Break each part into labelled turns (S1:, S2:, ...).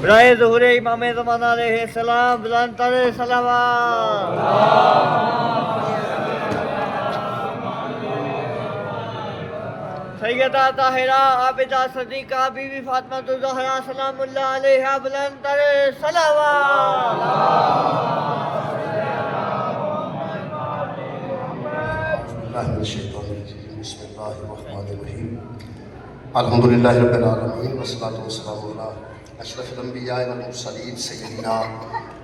S1: बराए ज़ुहूर इमाम ज़माना अलैहिस्सलाम बुलंद तरीन सलावत। सैयदा ताहिरा आबिदा सदीका बीवी फातिमा ज़हरा सलामुल्लाह अलैहा बुलंद तरीन सलावत।
S2: बिस्मिल्लाहिर्रहमानिर्रहीम अल्हम्दुलिल्लाहि रब्बिल आलमीन वस्सलातु वस्सलामु अला अशरफिल अंबिया वल मुरसलीन सय्यदिना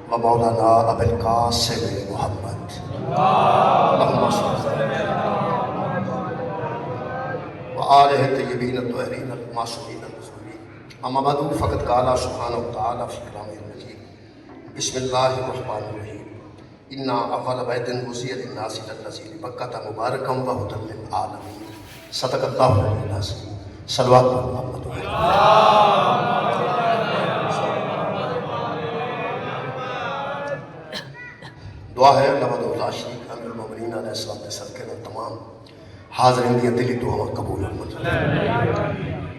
S2: व मौलाना अबुल कासिम मुहम्मद अल्लाहुम्मा सल्लि व आलिहि तय्यबीन अत्ताहिरीन मासूमीन मज़कूरीन अम्मा बअद फ़क़द क़ाला सुब्हानहु व तआला फ़ी कलामिहिल मजीद बिस्मिल्लाहिर्रहमानिर्रहीम इन्ना अव्वल बैतिन वुज़िअ लिन्नासि लल्लज़ी बिबक्कता मुबारकम व हुदल लिल आलमीन सदक़ल्लाहुल अलीयुल अज़ीम सल्लल्लाहु अलैहि मुहम्मद। दुआ है अल्लाह वला शरीक अमीरुल मोमिनीन अलैहिस्सलाम के सदक़े में तमाम हाज़रीन दी दिली दुआ कबूल फरमाए।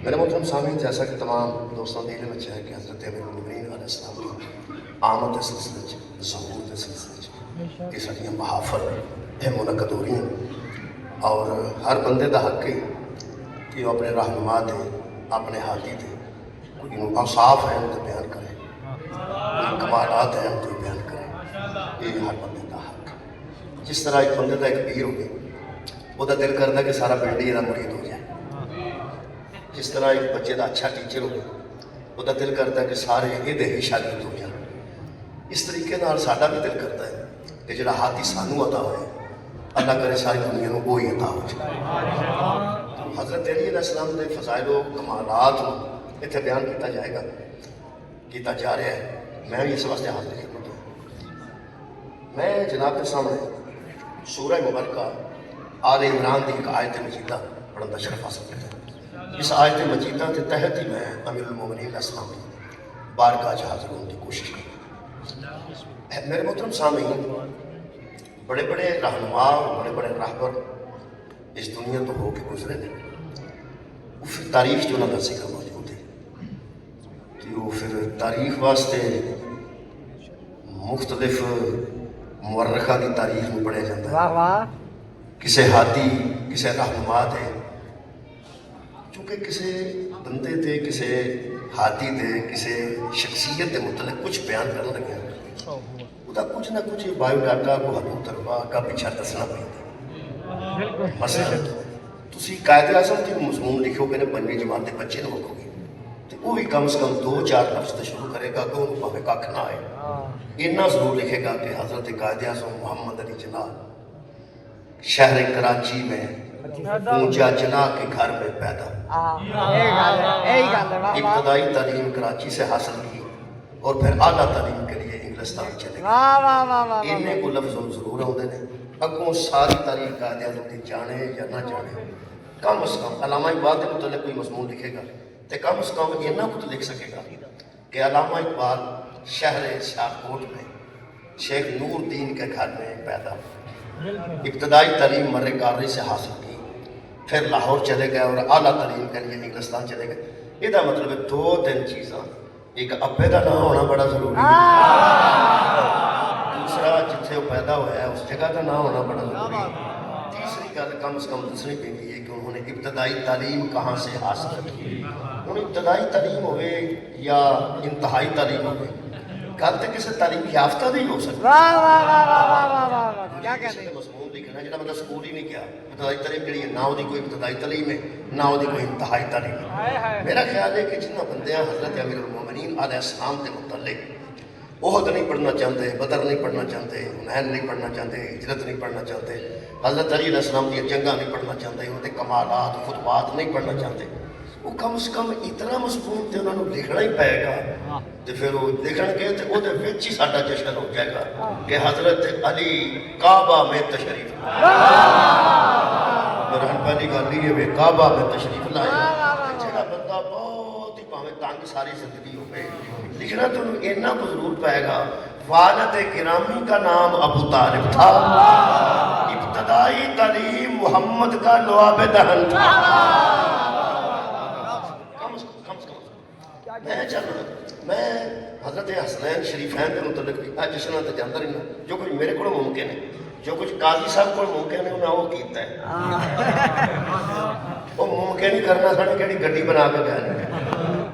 S2: मेरे मोहतरम सामीन, जैसा कि तमाम दोस्तों के इल्म है कि हज़रत अमीरुल मोमिनीन अलैहिस्सलाम की आमद के सिलसिले ज़हूर के सिलसिले ये सारियाँ महाफल है मुनक़द हो रही हैं और हर बंदे का हक है कि वह अपने रहनुमा दे अपने हादी दे कोई औसाफ है तो बयान करे, कोई कमालात हैं तो बयान करे। ये हर बंदे का हक है। जिस तरह एक बंदे का एक पीर हो गया वह दिल करता कि सारा पिंड ही मुरीद हो जाए, जिस तरह एक बच्चे का अच्छा टीचर हो गया वह दिल करता कि सारे ये ही शागिर्द हो जाए। इस तरीके साडा भी दिल करता है कि जो हाथी सानू अता होए अल्लाह करे सारी दुनिया को वो ही अता हो जाए। हज़रत अली अलैहिस्सलाम के फज़ाइल कमालात इत्थे बयान किया जाएगा, किया जा रहा है। मैं भी इस वास्ते हाजिर खिदमत हूँ। मैं जनाब के सामने सूरह मुबारका आले इमरान की एक आयत मजीदा पढ़ने का शरफ हासिल किया। इस आयत मजीदा के तहत ही मैं अमीरुल मोमिनीन अलैहिस्सलाम की बारगाह च हाजिर होने की कोशिश की। मेरे मोहतरम सामीन, बड़े बड़े रहनुमा बड़े बड़े राहबर इस दुनिया तो होके गुजरे ने, वो फिर तारीख जो उन्होंने जिक्र मौजूद है तो वो फिर तारीख वास्ते मुख्तलिफ मुअर्रिखा की तारीख में पढ़िया जाता है। किसी हादी किसी रहनुमा दे चूँकि किसी बंदे दे किसी हादी दे किसी शख्सियत के मुतल्लिक़ कुछ बयान कर लगे उसका कुछ ना कुछ बायोडाटा को हदू तरफा का पीछा दसना पैदा। मसलन तुसी कायदे आज़म की मज़मून लिखोगे ने 5वीं जमात के बच्चे ने लिखोगे तो वो भी कम से कम 2-4 लफ्ज़ तो शुरू करेगा कि उन्होंने भावें कख ना आए, इन्ना जरूर लिखेगा कि हज़रत कायदे आज़म मोहम्मद अली जिन्ना शहर कराची में ऊंचा जना के घर में पैदा, इब्तदाई तालीम कराची से हासिल की और फिर आला तालीम के लिए इंग्लिस्तान चले गए। इन्ने को लफ्ज़ जरूर आते हैं। अगों सारी तारीख कायदे आज़म की जाने या ना जाने, कम अज़ कम अल्लामा इकबाल के मुतल्लिक़ कोई मज़मून लिखेगा तो कम अज़ कम इन्ना कुछ लिख सकेगा कि अल्लामा इकबाल शहर शाहकोट में शेख नूरदीन के घर में पैदा, इब्तदाई तालीम मर्रे कारी से हासिल की, फिर लाहौर चले गए और आला तालीम के लिए इंग्लिस्तान चले गए। इसका मतलब है 2-3 चीज़ा, एक अब्बे का नाम होना बड़ा जरूरी है, दूसरा जिथे वो पैदा होया उस जगह का नाम होना बड़ा जरूरी है, तीसरी गल कम से कम दसनी पैंदी है कि उन्होंने इब्तदाई तालीम कहाँ से हासिल की। हूँ इब्तदाई तालीम हो या इंतहाई तालीम हो, गल तो किसी तालीम याफ्ता नहीं हो सकती। मज़मून लिखना जो मतलब स्कूल ही नहीं किया इब्तदाई तालीम जी ना वो कोई इब्तदाई तालीम है ना वो कोई इंतहाई तालीम है। मेरा ख्याल है कि जिन्होंने बंदे हज़रत अमीरुल मोमिनीन अलैहिस्सलाम के मुतल्लिक़ ओहद नहीं पढ़ना चाहते, बदर नहीं पढ़ना चाहते, हुनैन नहीं पढ़ना चाहते, हिजरत नहीं पढ़ना चाहते, हज़रत अली अलैहिस्सलाम की जंगा नहीं पढ़ना चाहते, उनके कमालात खुतबात नहीं पढ़ना चाहते, वो कम से कम इतना मज़मून तो उन्होंने लिखना ही पैगा तो फिर वो लिखणगे तो वो ही साडा जश्न हो जाएगा कि हज़रत अली काबा में तशरीफ पहली गल ये वे काबा में तशरीफ लाए। जो बंदा बहुत ही भावें तंग सारी जिंदगी हो लिखना तो इन्ना को जरूर पाएगा। वालिद गिरामी का नाम अबू तालिब था, इब्तदाई तालीम मोहम्मद का लुआब दहन था। मैं चल मैं हजरत हसनैन शरीफैन के मुतलक भी अज जश्नां ते जांदा रहिना जो कुछ मेरे को मुमकिन है जो कुछ काजी साहब को मुमकिन है उन्हें वो कीता है वो मुमकिन ही करना सन कि गड्डी बना के गए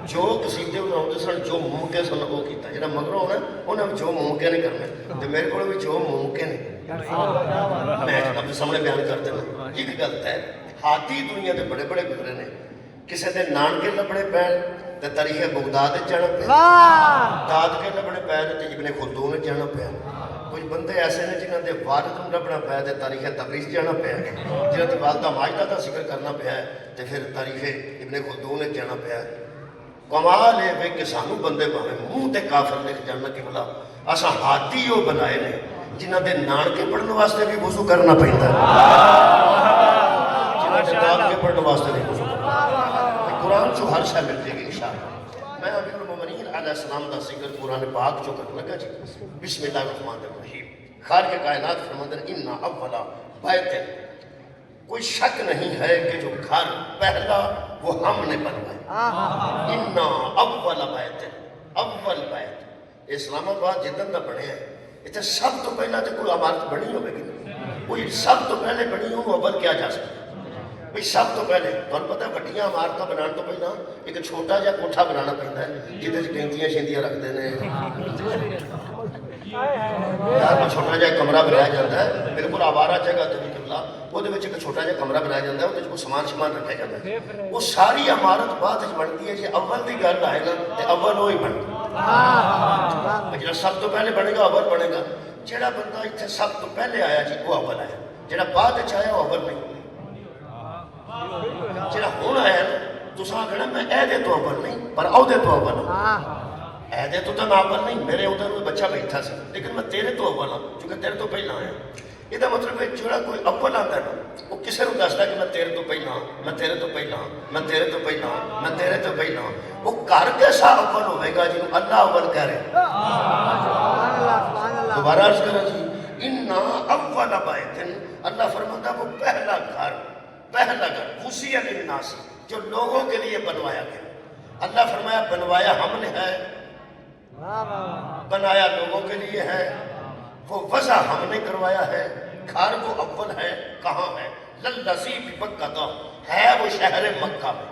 S2: जो कसीदे बनाते सन जो मुमकिन सन वो किया जो मगरों होना उन्हें जो मुमकिन ही करना तो मेरे को भी जो मुमकिन है मैं अपने सामने बयान कर देना एक गलत है हाथी दुनिया के बड़े बड़े गुजरे ने किसी के नानके लभने पैन तो तारीख बगदाद जाना पिया दाद के लभने पैन तो इब्ने खुल्दून जाना पिया कुछ बंदे ऐसे ने जिन्होंने वारिद लभना पाया तो तारीख तबरीज जाना पाया जिन्होंने वालदा माजदा का जिक्र करना पाया तो फिर तारीख इब्ने खुल्दून जाना पाया कमाल है वे कि सानू बंदे भावें मूँह ते काफिर लिख जाना कि भला असा हाथी वो बनाए ने जिन्होंने नानके पढ़ने वास्ते भी वजू करना पैंदा जिन्होंने दाद के पढ़ने वास्ते भी वजू करना कुरान चो हर शय मिल जाएगी इंशाअल्लाह मैं अमीरुल मोमिनीन अलैहिस्सलाम दा जिक्र कुरान पाक चो करने लगा जी बिस्मिल्लाहिर्रहमानिर्रहीम खालिक़ कायनात फरमाते हैं इन्ना अव्वला बैतिन कोई शक नहीं है कि जो घर पहला वो हमने बनवाया इन्ना अव्वल बैतिन अव्वल बैत इस्लामाबाद जिदन का बनया इतने सब तो पहला तो कोई इमारत बनी होगी कोई सब तो पहले बनी हो अव्वल क्या जा सकता भाई सब तो पहले तुहानू पता वड्डियां इमारतां बनाने तो पहला एक छोटा जिहा कोठा बनाना पैंदा है जिहदे च गिनतियां शिंदियां रखते हैं यार छोटा जिहा कमरा बनाया जाता है बिल्कुल आवारा जगह ते भी किबला ਉਹਦੇ ਵਿੱਚ ਇੱਕ ਛੋਟਾ ਜਿਹਾ ਕਮਰਾ ਬਣਾਇਆ ਜਾਂਦਾ ਉਹਦੇ ਵਿੱਚ ਕੋਈ ਸਮਾਨ ਰੱਖਿਆ ਜਾਂਦਾ ਉਹ ਸਾਰੀ ਇਮਾਰਤ ਬਾਅਦ ਵਿੱਚ ਬਣਦੀ ਹੈ ਜੇ ਅਵਲ ਦੀ ਗੱਲ ਆਏ ਨਾ ਤੇ ਅਵਲ ਉਹ ਹੀ ਬਣਦਾ ਜਿਹੜਾ ਸਭ ਤੋਂ ਪਹਿਲੇ ਬਣੇਗਾ ਅਵਲ ਬਣੇਗਾ ਜਿਹੜਾ ਬੰਦਾ ਇੱਥੇ ਸਭ ਤੋਂ ਪਹਿਲੇ ਆਇਆ ਜੀ ਉਹ ਅਵਲ ਹੈ ਜਿਹੜਾ ਬਾਅਦ ਵਿੱਚ ਆਇਆ ਉਹ ਅਵਲ ਨਹੀਂ ਜਿਹੜਾ ਹੁਣ ਆਇਆ ਤੁਸੀਂ ਆਖਣਾ ਮੈਂ ਇਹਦੇ ਤੋਂ ਅਵਲ ਨਹੀਂ ਪਰ ਉਹਦੇ ਤੋਂ ਅਵਲ ਇਹਦੇ ਤੋਂ ਤਾਂ ਮੈਂ ਅਵਲ ਨਹੀਂ ਮੇਰੇ ਉਧਰ ਕੋਈ ਬੱਚਾ ਬੈਠਾ ਸੀ ਲੇਕਿਨ ਮੈਂ ਤੇਰੇ ਤੋਂ ਅਵਲ ਹਾਂ ਕਿਉਂਕਿ ਤੇਰੇ ਤੋਂ ਪਹਿਲਾਂ ਆਇਆ ਇਹਦਾ ਮਤਲਬ ਹੈ ਜਿਹੜਾ ਕੋਈ ਅਵਲ ਆਉਂਦਾ ਨਾ ਉਹ ਕਿਸੇ ਨੂੰ ਦੱਸਦਾ ਕਿ ਮੈਂ ਤੇਰੇ ਤੋਂ ਪਹਿਲਾਂ ਮੈਂ ਤੇਰੇ ਤੋਂ ਪਹਿਲਾਂ ਮੈਂ ਤੇਰੇ ਤੋਂ ਪਹਿਲਾਂ ਮੈਂ ਤੇਰੇ ਤੋਂ ਪਹਿਲਾਂ ਉਹ ਘਰ कैसा अव्वल होगा जिन्हों अल्लाह अव्वल कह रहे दोबारा अर्ज करो जी इन्ना अव्वल बैतिन अल्लाह फरमाता वो पहला घर खुशिया लिन्नास जो लोगों के लिए बनवाया गया अल्लाह फरमाया बनवाया हमने है बनाया लोगों के लिए है वो वज़ा हमने करवाया है घर वो अव्वल है कहाँ है लल्लज़ी बिमक्का है वो शहर मक्का में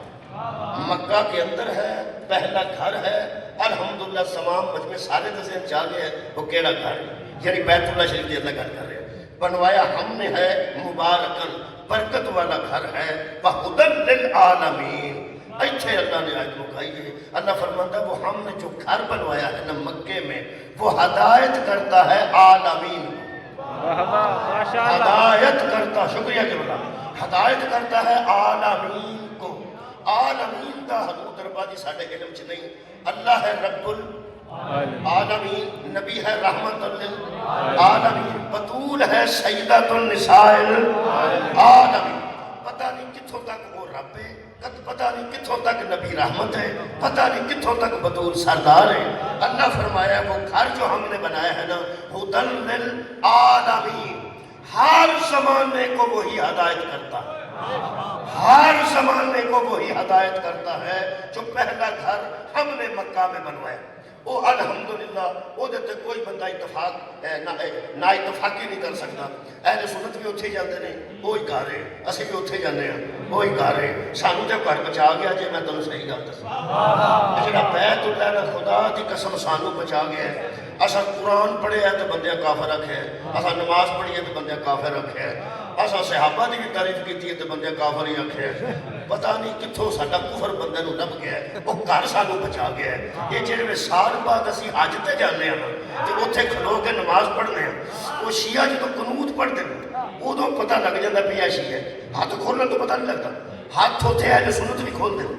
S2: मक्का के अंदर है पहला घर है अल्हम्दुलिल्लाह तमाम मजमे सारे दसे चाह गए वो केड़ा घर यानी बैतुल्लाह शरीफ की अल्लाह घर कर रहे हैं बनवाया हमने है मुबारकन बरकत वाला घर है वहुदन लिल आलमीन अच्छे अल्लाह ने आयत मुकाई है अल्लाह फरमाता है वो हमने जो घर बनवाया है ना मक्के में वो हदायत करता है आलमीन हदायत करता शुक्रिया के बोला हदायत करता है आलमीन को आलमीन का हजूर दरबारी साढ़े इल्म च नहीं अल्लाह है रब्बुल आलमीन नबी है रहमतुल लिल आलमीन बतूल है सय्यदतुन निसाइल आलमीन पता नहीं कित्थों तक वो रब है पता नहीं कित्थों तक नबी रहमत है पता नहीं कित्थों तक बतूल सरदार है अल्लाह फरमाया वो घर जो हमने बनाया है ना हुदन लिल आलमीन हर ज़माने को वही हदायत करता है हर ज़माने को वही हदायत करता है जो पहला घर हमने मक्का में बनवाया वो अल्हम्दुलिल्लाह वो ते कोई बंदा इतफाक ना इतफाकी नहीं कर सकता अहले सुन्नत भी उत्थे जाते हैं वो ही घर है असीं भी उत्थे जाते हैं वो ही घर है सानू जब घर बचा गया जे मैं तुहानू सही गल दसां जिहड़ा बैतुल्लाह ना खुदा दी कसम सानू बचा गया है असा कुरान पढ़िया तो बंदे काफिर रखे असा नमाज पढ़ी है तो बंदे काफिर रखे असा सहाबा की भी तारीफ की है तो बंदे काफिर ही रखे पता नहीं कितों साडा कुफर बंदे नूं लभ गया वो घर सानू बचा गया है ये जिहड़े साल बाद असीं हज ते जाने तो उत्थे खलो के नमाज पढ़ने वो शिया जो कनूत पढ़ते हैं उदों पता लग जाता भी ऐसी है हाथ खोलने तो पता नहीं लगता हाथ उत्थे अहले सुन्नत भी खोलते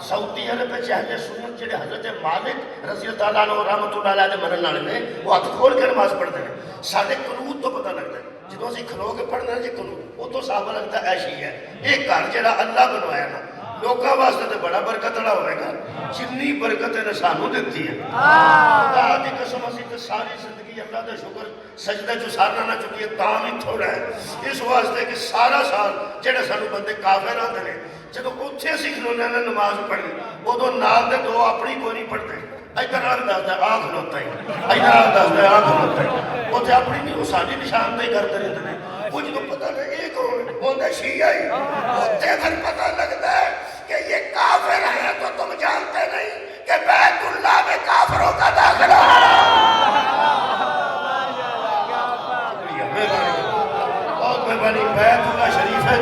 S2: सऊदी अरब में अहले सुन्नत जिहड़े हज़रत मालिक रज़ी अल्लाह अन्हु रहमतुल्लाह अलैह दे मनन वाले ने वो हाथ खोल के नमाज पढ़ते हैं साढ़े कनूत तो पता लगता है जो असीं खलो के पढ़ना जो कनूत उतों साहब लगता ऐसी है ये घर जिहड़ा अल्लाह बनवाया ना लोगों वास्ते तो बड़ा बरकत वाला होगा जिन्नी बरकत ने सानू दी है खुदा दी कसम असीं ते सारी जिंदगी अल्लाह का शुक्र सजदे चो सारना ना चुकीए तां भी थोड़ा है इस वास्ते कि सारा साल जेड़े सानू बंदे काफिर आते हैं जब उत्थे असीं खलोने ने नमाज पढ़ी उदों नाल दे दो अपनी कोई नहीं पढ़ते इधर वाला दसदा आ खलोता ही इधर वाला दसदा आ खलोता ही उत्थे अपनी नहीं वो साडी निशानदेही करते रहते हैं वो जो पता नहीं ये कौन होंदा शिया ही उत्थे फिर पता लगता है कि ये काफिर है तो तुम जानते नहीं कि बैतुल्लाह में काफिरों का दाखिला बहुत मेहरबानी बैतुल्लाह शरीफ है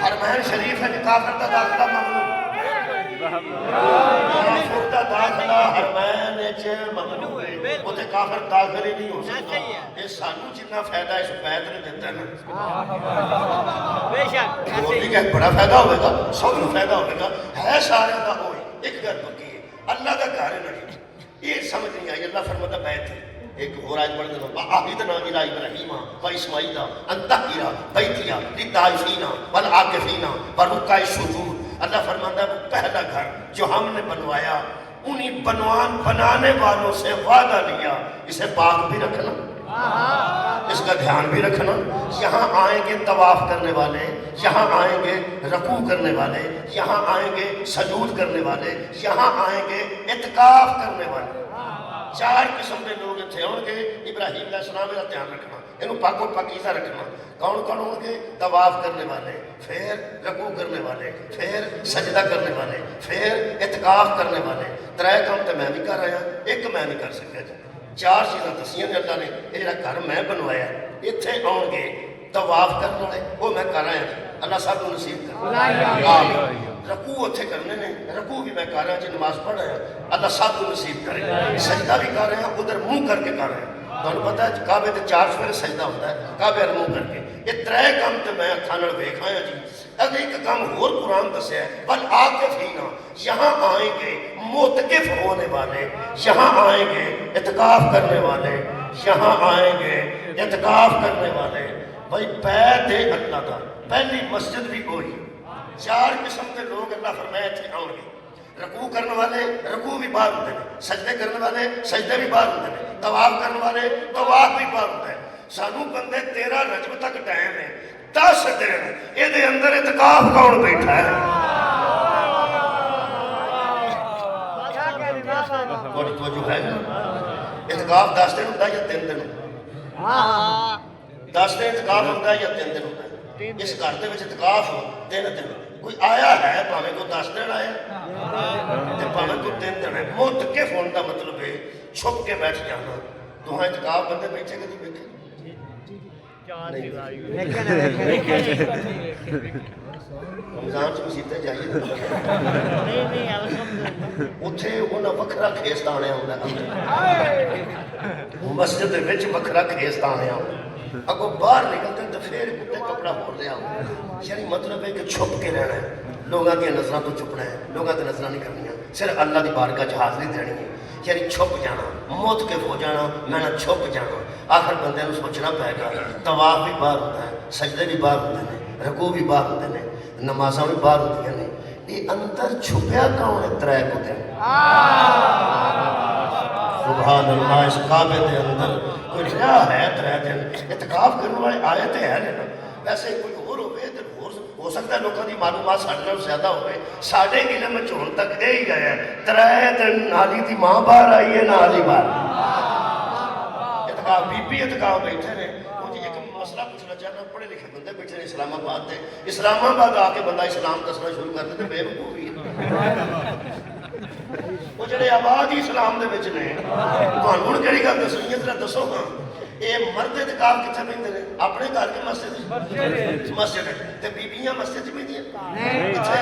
S2: हरमैन शरीफ है काफिर का दाखिला ममनू काफिर का दाखिला हरमैन च ममनू है उते काफिर दाखिल ही नहीं हो सकता ये सानू जितना फायदा इस बैत ने दिता ना बेशक ऐसे ही बड़ा फायदा होगा सब ਨੂੰ फायदा होगा है सारे का होए एक गल पक्की है अल्लाह का घर है नहीं ये समझ नहीं आई अल्लाह फरमाता बैत है एक और आयत पढ़ देना आहिदना इला इब्राहीमा व इस्माईला अन तहिरा बैतिया लिताइफीना वल आकिफीना व रुक्का सुजूद अल्लाह फरमाता है वो पहला घर जो हमने बनवाया उन्हीं बनाने वालों से वादा लिया इसे पाक भी रखना इसका ध्यान भी रखना यहाँ आएंगे तवाफ करने वाले यहाँ आएंगे रकू करने वाले यहाँ आएंगे सजूद करने वाले यहाँ आएंगे इत्काफ करने वाले चार किस्म के लोग इतने आउणगे इब्राहीम अलैहिस्सलाम का ध्यान रखना इन्हू पाको पाकीज़ा रखना कौन कौन होंगे तवाफ करने वाले फिर रकू करने वाले फिर सजदा करने वाले फिर इत्काफ करने वाले त्रै काम तो मैं भी कर आया एक मैं नहीं कर सकिया जी चार चीज़ां दसियां ने अल्लाह ने ये जिहड़ा घर मैं बनवाया इत्थे आउणगे तवाफ करने वाले वो मैं कर आया अल्लाह सब को नसीब कर रकू उत्थे करने ने रकू भी मैं कर रहा जी नमाज पढ़ रहा अल्लाह सब को नसीब करे सजदा भी कर रहे हैं उधर मुँह करके कर रहे हैं तुहानू पता है काबे ते 4 फेरे सजदा होता है काबे मुँह करके ये त्रै काम तो मैं अखां नाल वेख आया जी अगर एक काम होर कुरान दस्या है बल आकिफीना यहाँ आएंगे मोतकिफ होने वाले यहाँ आएंगे इत्काफ करने वाले यहाँ आएंगे इत्काफ करने वाले भाई बैत है अल्लाह का पहली मस्जिद भी हुई चार किस्म के लोग अल्लाह फरमाया इत्थे आउणगे रकू करने वाले रकू भी बाहर होते हैं सजदे करने वाले सजदे भी बाहर होते हैं तवाफ करने वाले तवाफ भी बाहर होता है सानू बंदे 13 रजब तक टाइम है 10 दिन ये अंदर इत्काफ कौन बैठा है जो है इत्काफ 10 दिन होता है या 3 दिन 10 दिन इत्काफ होता है या 3 दिन होता है इस घर के इत्काफ 3 दिन कोई आया है भावे कोई 10 दिन आया भावे कोई 3 दिन है मुतकिफ होने का मतलब है छुप के बैठ जाना तुहां इत्काफ बंदे बैठे कभी बैठे रमजान च मसीते जाइए उत्थे उन्हें वखरा खेस ताणिया होंदा मस्जिद दे विच वखरा खेस ताणिया अगों बाहर निकलते तो फिर कुत्ते कपड़ा होर लिया यानी मतलब है कि छुप के रहना है लोगों की नज़रों तो छुपना है लोगों की नज़र नहीं करनी सिर्फ अल्लाह की बारगाह च हाज़री देनी है यानी छुप जाना मुतकिफ हो जाना मैं ना छुप जाना आखिर बंदे को सोचना पेगा तवाफ भी बाहर होता है सजदे भी बाहर होते हैं रकू भी बाहर होते हैं नमाज़ां भी बाहर होती ने ये अंदर छुपया कौन है त्रै कुत्ते सुभान अल्लाह इस काबे के अंदर कोई रहा है 3 दिन इत्काफ करने वाले आए तो है ना वैसे कोई होर हो सकता है लोगों की मालूमात साढ़े नाल ज़्यादा हो साढ़े इलम च हुण तक यही आया 3 दिन नाली की मां बाहर आई है नाली बाहर इत्काफ बीबी इत्काफ बैठे ने एक मसला पूछना चाहना पढ़े लिखे बंदे बैठे ने इस्लामाबाद से इस्लामाबाद आके बंदा इस्लाम दसना शुरू कर दे बेवकूफी वो जो आबाद ही इस्लाम के ने तुहानू हुण किहड़ी गल दसनी है जरा दसो हाँ ये मर्द इत्काफ कित्थे पैंदे ने अपने घर के मस्जिद मस्जिद ते बीबियां मस्जिद च पैंदियां कित्थे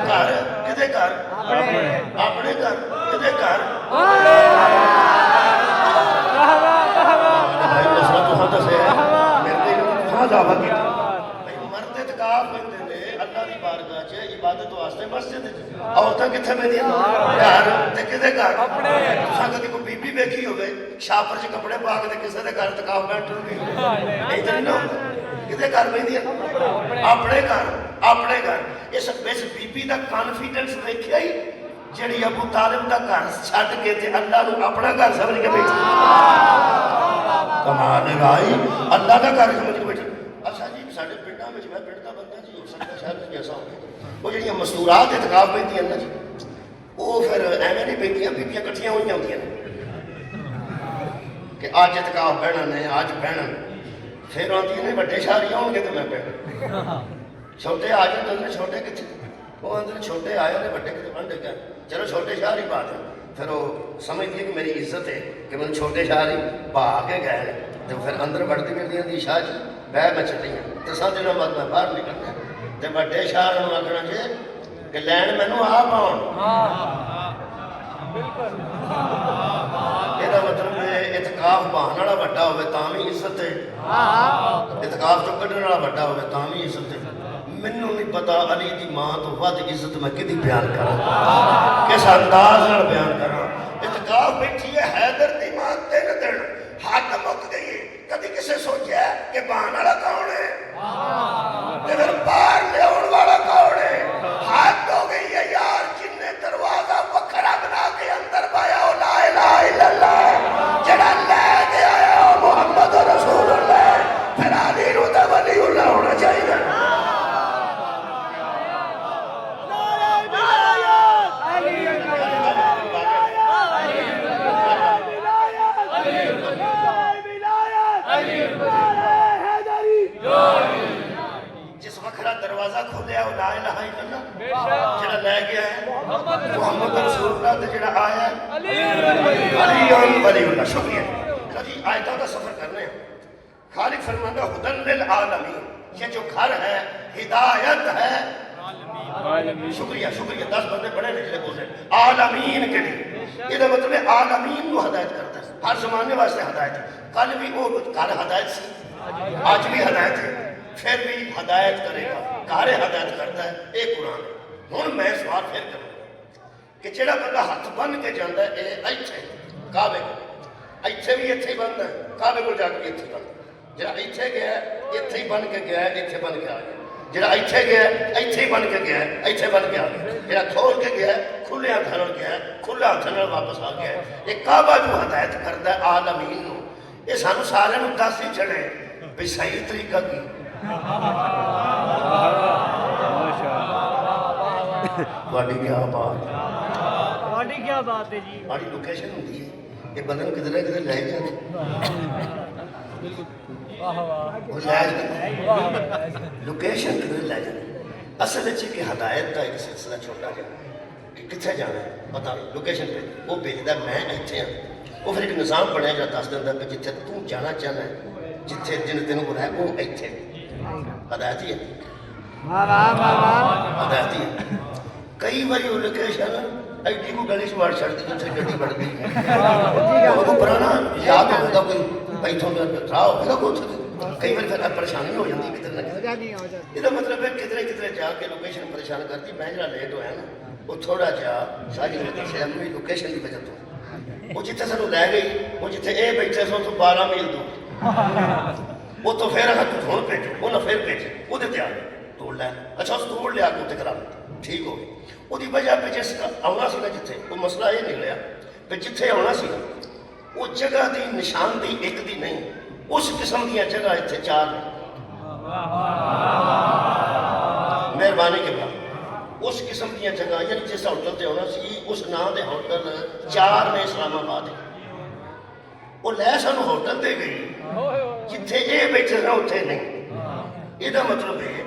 S2: घर किहदे घर अपने घर किहदे घर भाई मसला तुहां दस्सिया मेरे ते तुहां दावा कीता भाई मर्द इत्काफ पैंदे ने अल्लाह दी बारगाह च इबादत वास्ते मस्जिद च औरतां कित्थे पैंदियां घर ते किहदे घर अपने तुसां कदी कोई बीबी वेखी होवे छापर च कपड़े पा के किसी के घर इत्काफ बैठूगी नहीं तो नहीं कितने घर पैंदियां अपने घर इस बिच बीबी का कॉन्फिडेंस देखिया ही जिहड़ी अबू तालिब का घर छड्ड के ते अल्लाह नूं अपना घर समझ के बैठी कमाल है भाई अल्लाह का घर समझ के बैठी अच्छा जी साडे पिंडां विच मैं पिंड दा बंदा जी हो सकता शहर में ऐसा हो ਉਹ ਜਿਹੜੀਆਂ ਮਸਤੂਰਾਤ ਇਤਕਾਫ ਪੈਂਦੀਆਂ ਨਾ ਜੀ, ਉਹ ਫਿਰ ਐਵੇਂ ਨਹੀਂ ਪੈਂਦੀਆਂ, ਬੀਬੀਆਂ ਇਕੱਠੀਆਂ ਹੋਈਆਂ ਹੁੰਦੀਆਂ ਨੇ ਕਿ ਅੱਜ ਇਤਕਾਫ ਬਹਿਣਾ ਨੇ, ਅੱਜ ਬਹਿਣਾ। ਫਿਰ ਆਉਂਦੀਆਂ ਨੇ ਵੱਡੇ ਸ਼ਾਹਰੀ ਆਉਣਗੇ ਤੇ ਮੈਂ ਬਹਿਣਾ। ਛੋਟੇ ਆ ਜਾਂਦੇ ਨੇ, ਛੋਟੇ ਕਿੱਥੇ? ਉਹ ਆਉਂਦੇ ਨੇ ਛੋਟੇ ਆਏ ਨੇ, ਵੱਡੇ ਕਿਤੇ ਵੰਡੇ ਗਏ। ਚਲੋ ਛੋਟੇ ਸ਼ਾਹਰੀ ਪਾ ਦੇਣ। ਫਿਰ ਉਹ ਸਮਝਦੀ ਹੈ ਕਿ ਮੇਰੀ ਇੱਜ਼ਤ ਹੈ ਕਿ ਮੈਨੂੰ ਛੋਟੇ ਸ਼ਾਹਰੀ ਪਾ ਕੇ ਗਏ ਨੇ, ਤੇ ਫਿਰ ਅੰਦਰ ਵੜਦੀ ਮਿਲਦੀ ਹੁੰਦੀ ਸ਼ਾਹ ਜੀ ਬਹਿ ਮੈਂ ਚੱਲੀਆਂ ਤੇ 7 ਦਿਨਾਂ ਬਾਅਦ ਮੈਂ ਬਾਹਰ ਨਿਕਲਣਾ ਤੇ ਵੱਡੇ ਸ਼ਾਹ ਨੂੰ ਆਖਣਾ ਜੇ ਕਿ ਲੈਣ ਮੈਨੂੰ ਆ ਪਾਉਣ। ਇਹਦਾ ਮਤਲਬ ਹੈ ਇਤਕਾਫ ਬਹਾਨ ਵਾਲਾ ਵੱਡਾ ਹੋਵੇ ਤਾਂ ਵੀ ਇੱਜ਼ਤ ਹੈ, ਇਤਕਾਫ ਚੋਂ ਕੱਢਣ ਵਾਲਾ ਵੱਡਾ ਹੋਵੇ ਤਾਂ ਵੀ ਇੱਜ਼ਤ ਹੈ। ਮੈਨੂੰ ਨਹੀਂ ਪਤਾ ਅਲੀ ਦੀ ਮਾਂ ਤੋਂ ਵੱਧ ਇੱਜ਼ਤ ਮੈਂ ਕਿਹਦੀ ਬਿਆਨ ਕਰਾਂ, ਕਿਸ ਅੰਦਾਜ਼ ਨਾਲ ਬਿਆਨ ਕਰਾਂ। ਇਤਕਾਫ ਬੈਠੀ ਹੈ ਹੈਦਰ ਦੀ ਮਾਂ 3 ਦਿਨ, ਹੱਦ ਮੁੱਕ ਗਈ ਹੈ। ਕਦੀ ਕਿਸੇ ਸੋਚਿਆ ਕਿ ਬਹਾਨ ਵਾਲਾ ਕੌਣ ਹੈ ਤੇ ਫਿਰ ਬਾਹਰ ਲਿਆਉਣ ਵਾਲਾ ਕੌਣ ਹੈ? ਹੱਦ ਹੋ ਗਈ ਹੈ ਯਾਰ। ਜਿੰਨੇ ਦਰਵਾਜ਼ਾ ਵੱਖਰਾ ਬਣਾ ਕੇ ਅੰਦਰ ਪਾਇਆ ਉਹ ਲਾ ਇਲਾਹਾ ਇल्लल्लाह, ਜਿਹੜਾ ਲੈ ਕੇ ਆਇਆ ਉਹ ਮੁਹੰਮਦ ਰਸੂਲੁल्लाह। ਫਿਰ ਅਲੀ ਨੂੰ ਤਾਂ ਵਲੀਉल्लाह ਹੋਣਾ ਚਾਹੀਦਾ। जिस वखरा दरवाजा खोलिया वो ला इलाहा इल्लल्लाह, जेड़ा ले गया है मुहम्मद रसूलुल्लाह ते जेड़ा आया अली वलीउल्लाह। शुक्रिया। कभी आयतों का सफर करने खालिक फरमाता हुदन लिल आलमीन, ये जो घर है हिदायत है। शुक्रिया शुक्रिया। 10 बंदे बड़े ने जेड़े बोले आलमीन के लिए, ਇਹਦਾ ਮਤਲਬ ਹੈ ਆਲਮੀਨ ਨੂੰ ਹਦਾਇਤ ਕਰਦਾ ਹੈ, ਹਰ ਜ਼ਮਾਨੇ ਵਾਸਤੇ ਹਦਾਇਤ। ਕੱਲ ਵੀ ਉਹ ਘਰ ਹਦਾਇਤ ਸੀ, ਅੱਜ ਵੀ ਹਦਾਇਤ ਹੈ, ਫਿਰ ਵੀ ਹਦਾਇਤ ਕਰੇਗਾ। ਘਰ ਹਦਾਇਤ ਕਰਦਾ ਹੈ, ਇਹ ਕੁਰਾਨ ਹੈ। ਹੁਣ ਮੈਂ ਸਵਾਲ ਫਿਰ ਕਰਾਂ ਕਿ ਜਿਹੜਾ ਬੰਦਾ ਹੱਥ ਬੰਨ੍ਹ ਕੇ ਜਾਂਦਾ ਇਹ ਇੱਥੇ ਕਾਬੇ ਕੋਲ, ਇੱਥੇ ਵੀ ਇੱਥੇ ਹੀ ਬੰਨ੍ਹਦਾ, ਕਾਬੇ ਕੋਲ ਜਾ ਕੇ ਇੱਥੇ ਬੰਨ੍ਹਦਾ। ਜਿਹੜਾ ਇੱਥੇ ਗਿਆ ਇੱਥੇ ਹੀ ਬੰਨ੍ਹ ਕੇ ਗਿਆ, ਇੱਥੇ ਬੰਨ੍ਹ ਕੇ ਆ ਗਿਆ। ਜਿਹੜਾ ਇੱਥੇ ਗਿਆ ਇੱਥੇ ਹੀ ਬੰਨ੍ਹ ਕੇ ਗਿਆ, ਇੱਥੇ ਬੰਨ੍ਹ ਕੇ ਆ ਗਿਆ। ਜਿਹੜਾ ਖੋਲ ਕੇ ਗਿਆ ਖੁੱਲੇ ਹੱਥ ਨਾਲ ਗਿਆ, ਖੁੱਲੇ ਹੱਥ ਨਾਲ ਵਾਪਸ ਆ ਗਿਆ। ਇਹ ਕਾਬਾ ਜੋ ਹਦਾਇਤ ਕਰਦਾ ਆਲਮੀਨ ਨੂੰ, ਇਹ ਸਾਨੂੰ ਸਾਰਿਆਂ ਨੂੰ ਦੱਸ ਹੀ ਛੜੇ ਵੀ ਸਹੀ ਤਰੀਕਾ ਕੀ। ਤੁਹਾਡੀ ਕੀ ਬਾਤ,
S1: ਤੁਹਾਡੀ ਕੀ ਬਾਤ ਹੈ ਜੀ।
S2: ਸਾਡੀ ਲੋਕੇਸ਼ਨ ਹੁੰਦੀ ਹੈ, ਇਹ ਬੰਦੇ ਨੂੰ ਕਿਧਰੇ ਕਿਧਰੇ ਲੈ ਜਾਂਦੇ, ਉਹ ਲੈ ਜਾਂਦੇ ਲੋਕੇਸ਼ਨ ਕਿਧਰੇ ਲੈ ਜਾਂਦੇ। ਅਸਲ ਵਿੱਚ ਕਿ ਹਦਾਇਤ ਦਾ ਇੱਕ ਸਿਲਸਿਲਾ ਛੋਟਾ ਜਿਹਾ ਕਿ ਕਿੱਥੇ ਜਾਣਾ ਪਤਾ ਨਹੀਂ, ਲੋਕੇਸ਼ਨ ਤੇ ਉਹ ਭੇਜਦਾ ਮੈਂ ਇੱਥੇ ਹਾਂ। ਉਹ ਫਿਰ ਇੱਕ ਨਿਜ਼ਾਮ ਬਣਿਆ ਜਿਹੜਾ ਦੱਸ ਦਿੰਦਾ ਕਿ ਜਿੱਥੇ ਤੂੰ ਜਾਣਾ ਚਾਹੁੰਦਾ ਹੈ, ਜਿੱਥੇ ਜਿਹਨੇ ਤੈਨੂੰ ਬੁਲਾਇਆ ਉਹ ਇੱਥੇ। ਹਦਾਇਤ ਹੀ ਹੈ, ਹਦਾਇਤ ਹੀ ਹੈ। ਕਈ ਵਾਰੀ ਉਹ ਲੋਕੇਸ਼ਨ ਐਡੀ ਕੋ ਗਲੀ 'ਚ ਵੜ ਛੱਡਦੀ ਜਿੱਥੇ ਗੱਡੀ ਵੜਦੀ ਹੈ, ਉਹ ਪੁਰਾਣਾ ਯਾਦ ਹੋਵੇਗਾ ਕੋਈ ਇੱਥੋਂ ਦਾ ਰਾਹ ਹੋਵੇਗਾ ਉੱਥੇ। ਕਈ ਵਾਰੀ ਫਿਰ ਪਰੇਸ਼ਾਨੀ ਹੋ ਜਾਂਦੀ ਕਿਤੇ ਨਾ ਕਿਤੇ। ਇਹਦਾ ਮਤਲਬ ਹੈ ਕਿਧਰੇ ਕਿਧਰੇ ਜਾ ਕੇ ਲੋਕੇਸ਼ਨ ਪਰੇਸ਼ਾਨ ਕਰਦੀ। ਮੈਂ ਜਿਹੜਾ ਲੇਟ ਹੋਇਆ ਨਾ ਉਹ ਥੋੜਾ ਜਿਹਾ ਸਾਡੀ ਮੇਰੀ ਲੋਕੇਸ਼ਨ ਦੀ ਵਜ੍ਹਾ ਤੋਂ, ਉਹ ਜਿੱਥੇ ਸਾਨੂੰ ਲੈ ਗਈ, ਉਹ ਜਿੱਥੇ ਇਹ ਬੈਠੇ ਸੋ ਉੱਥੋਂ 12 ਮੀਲ ਦੂਰ। ਉਹ ਤੋਂ ਫਿਰ ਤੂੰ ਹੁਣ ਭੇਜੋ, ਉਹਨਾਂ ਫਿਰ ਭੇਜੇ ਉਹਦੇ ਤੇ ਆ ਤੋੜ ਲੈ। ਅੱਛਾ ਉਸ ਤੋੜ ਲਿਆ ਕੇ ਉੱਥੇ ਕਰਾ ਠੀਕ ਹੋ ਗਈ। ਉਹਦੀ ਵਜ੍ਹਾ ਤੇ ਜਿਸ ਆਉਣਾ ਸੀ ਨਾ ਜਿੱਥੇ, ਉਹ ਮਸਲਾ ਇਹ ਨਿਕਲਿਆ ਕਿ ਜਿੱਥੇ ਆਉਣਾ ਸੀ ਉਹ ਜਗ੍ਹਾ ਦੀ ਨਿਸ਼ਾਨਦੇਹੀ ਇੱਕ ਦੀ ਨਹੀਂ, ਉਸ ਕਿਸਮ ਦੀਆਂ ਜਗ੍ਹਾ ਇੱਥੇ 4 ਨੇ। ਮਿਹਰਬਾਨੀ ਕਿਰਪਾ। ਉਸ ਕਿਸਮ ਦੀਆਂ ਜਗ੍ਹਾ ਯਾਨੀ ਜਿਸ ਹੋਟਲ ਤੇ ਆਉਣਾ ਸੀ ਉਸ ਨਾਂ ਦੇ ਹੋਟਲ 4 ਨੇ ਇਸਲਾਮਾਬਾਦ। ਉਹ ਲੈ ਸਾਨੂੰ ਹੋਟਲ ਤੇ ਗਈ ਜਿੱਥੇ ਇਹ ਬੈਠੇ ਨਾ ਉੱਥੇ ਨਹੀਂ। ਇਹਦਾ ਮਤਲਬ ਹੈ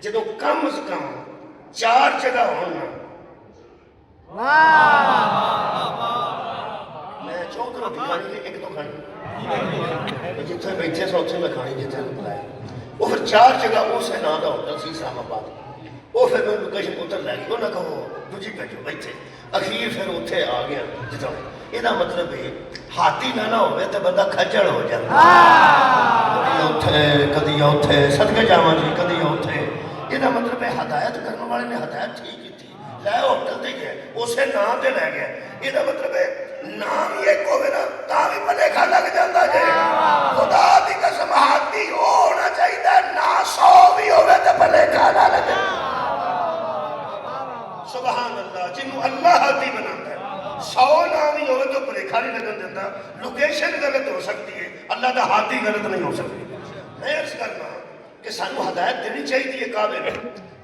S2: ਜਦੋਂ ਕਮ ਸੇ ਕਮ 4 ਜਗ੍ਹਾ ਹੋਣ ਨਾ, ਮੈਂ ਚੌਧਰਾ ਦੀ ਖਾਣੀ ਇੱਕ ਤੋਂ ਖਾਣੀ, ਜਿੱਥੇ ਬੈਠੇ ਸੋ ਉੱਥੇ ਮੈਂ ਖਾਣੀ ਜਿੱਥੇ ਬੁਲਾਇਆ। ਉਹ ਫਿਰ 4 ਜਗ੍ਹਾ ਉਸੇ ਨਾਂ ਦਾ ਹੋਟਲ ਸੀ ਇਸਲਾਮਾਬਾਦ। ਉਹ ਫਿਰ ਮੈਂ ਲੋਕੇਸ਼ਨ ਉੱਧਰ ਲੈ ਗਈ, ਉਹ ਨਾ ਕਹੋ ਦੂਜੀ ਭੇਜੋ ਇੱਥੇ। ਅਖੀਰ ਫਿਰ ਉੱਥੇ ਆ ਗਿਆ ਜਿੱਥੋਂ। ਇਹਦਾ ਮਤਲਬ ਹੈ ਹਾਥੀ ਨਾ ਹੋਵੇ ਤਾਂ ਬੰਦਾ ਖੱਜਲ ਹੋ ਜਾਂਦਾ, ਕਦੀ ਉੱਥੇ ਕਦੀ ਉੱਥੇ, ਸਦਕੇ ਜਾਵਾਂ ਜੀ ਕਦੀ ਉੱਥੇ। ਇਹਦਾ ਮਤਲਬ ਹੈ ਹਦਾਇਤ ਕਰਨ ਵਾਲੇ ਨੇ ਹਦਾਇਤ ਠੀਕ ਕੀਤੀ, ਲੈ ਹੋਟਲ ਤੇ ਗਏ ਉਸੇ ਨਾਂ ਤੇ ਲੈ ਗਿਆ। ਇਹਦਾ ਮਤਲਬ ਹੈ ਨਾਮ ਹੀ ਇੱਕ ਹੋਵੇ ਨਾ ਤਾਂ ਵੀ ਭਲੇਖਾ ਲੱਗ ਜਾਂਦਾ ਜੇ। ਖੁਦਾ ਦੀ ਕਸਮ ਹਾਥੀ ਹੋਣਾ ਚਾਹੀਦਾ, ਨਾ 100 ਵੀ ਹੋਵੇ ਤਾਂ ਭਲੇਖਾ ਨਾ ਲੱਗੇ। ਸੁਭਾਨ ਅੱਲਾਹ। ਜਿਹਨੂੰ ਅੱਲਾਹ ਹਾਥੀ ਬਣਾਉਂਦਾ ਹੈ, 100 ਨਾਮ ਹੀ ਹੋਵੇ ਤਾਂ ਭਲੇਖਾ ਨਹੀਂ ਲੱਗਣ ਦਿੰਦਾ। ਲੋਕੇਸ਼ਨ ਗਲਤ ਹੋ ਸਕਦੀ ਹੈ, ਅੱਲਾਹ ਦਾ ਹਾਥੀ ਗਲਤ ਨਹੀਂ ਹੋ ਸਕਦੀ। ਮੈਂ ਅਰਜ਼ ਕਰਨਾ ਕਿ ਸਾਨੂੰ ਹਦਾਇਤ ਦੇਣੀ ਚਾਹੀਦੀ ਹੈ ਕਾਬੇ ਨੂੰ।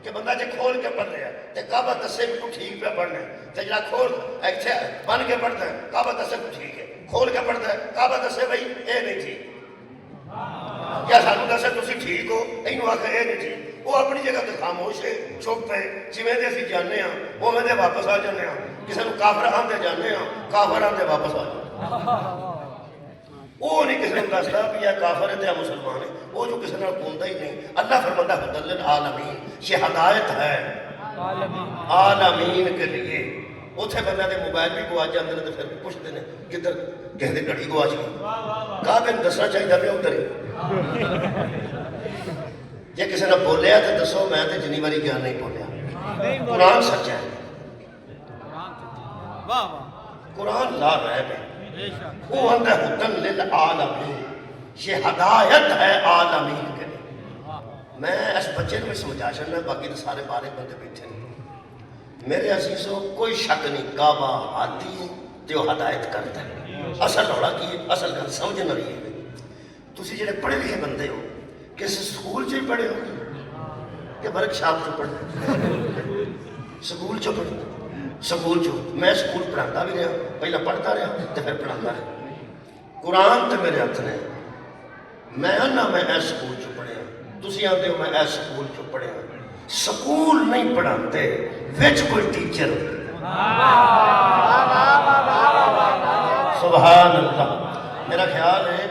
S2: कि बंदा जे खोल के पढ़ रहा तो काबा दसे भी तू ठीक पे पढ़ना है, तो जरा खोल इतने बन के पढ़ता है काबा दसे तू ठीक है, खोल के पढ़ता है काबा दसे भाई ये नहीं ठीक, क्या सानू दसे तुम ठीक हो, इनू आख ये नहीं ठीक, वो अपनी जगह तो खामोश है, चुप है, जिमें असीं जाने उवें दे वापस आ जाने, किसी को काफर आंदे जाने काफर आंदे वापस आ जाने, वो नहीं किसी को दसदा भी यह काफर है तो मुसलमान है, वो जो किसी नाल बोलता ही नहीं। अल्लाह फरमाता हुदल लिल आलमीन, ये हदायत है आलमीन के लिए। उथे बंदा के मोबाइल भी गुआच जाते हैं तो फिर पुछते हैं किधर कहते घड़ी गुआच गई, कहा मैंने दसना चाहिए मैं उधर ही जे किसी ने बोलिया तो दसो, मैं तो जिनी बारी ज्ञान नहीं बोलिया। कुरान सच्चा है, कुरान ला रहे हैं, वो अंदर हुदन लिल आलमीन, ये हदायत है आलमीन के लिए। मैं इस बच्चे को भी समझा छड़ना, बाकी तो सारे बारे बंदे बैठे हैं। मेरे असीसों कोई शक नहीं, काबा हाथी है तो हदायत करता है। असल रौला की असल गल समझ रही है, तुम जो पढ़े लिखे बंदे हो किस स्कूल च पढ़े हो कि वर्कशॉप च पढ़े, स्कूल च पढ़े, स्कूल चो मैं स्कूल पढ़ाता भी रहा, पहला पढ़ता रहा तो फिर पढ़ाता रहा। कुरान तो मेरे हथ ने, मैं आना मैं इस स्कूल चो पढ़िया, तुम आते हो मैं इस स्कूल चो पढ़िया। स्कूल नहीं पढ़ाते, विच कोई टीचर सुभान अल्लाह। मेरा ख्याल है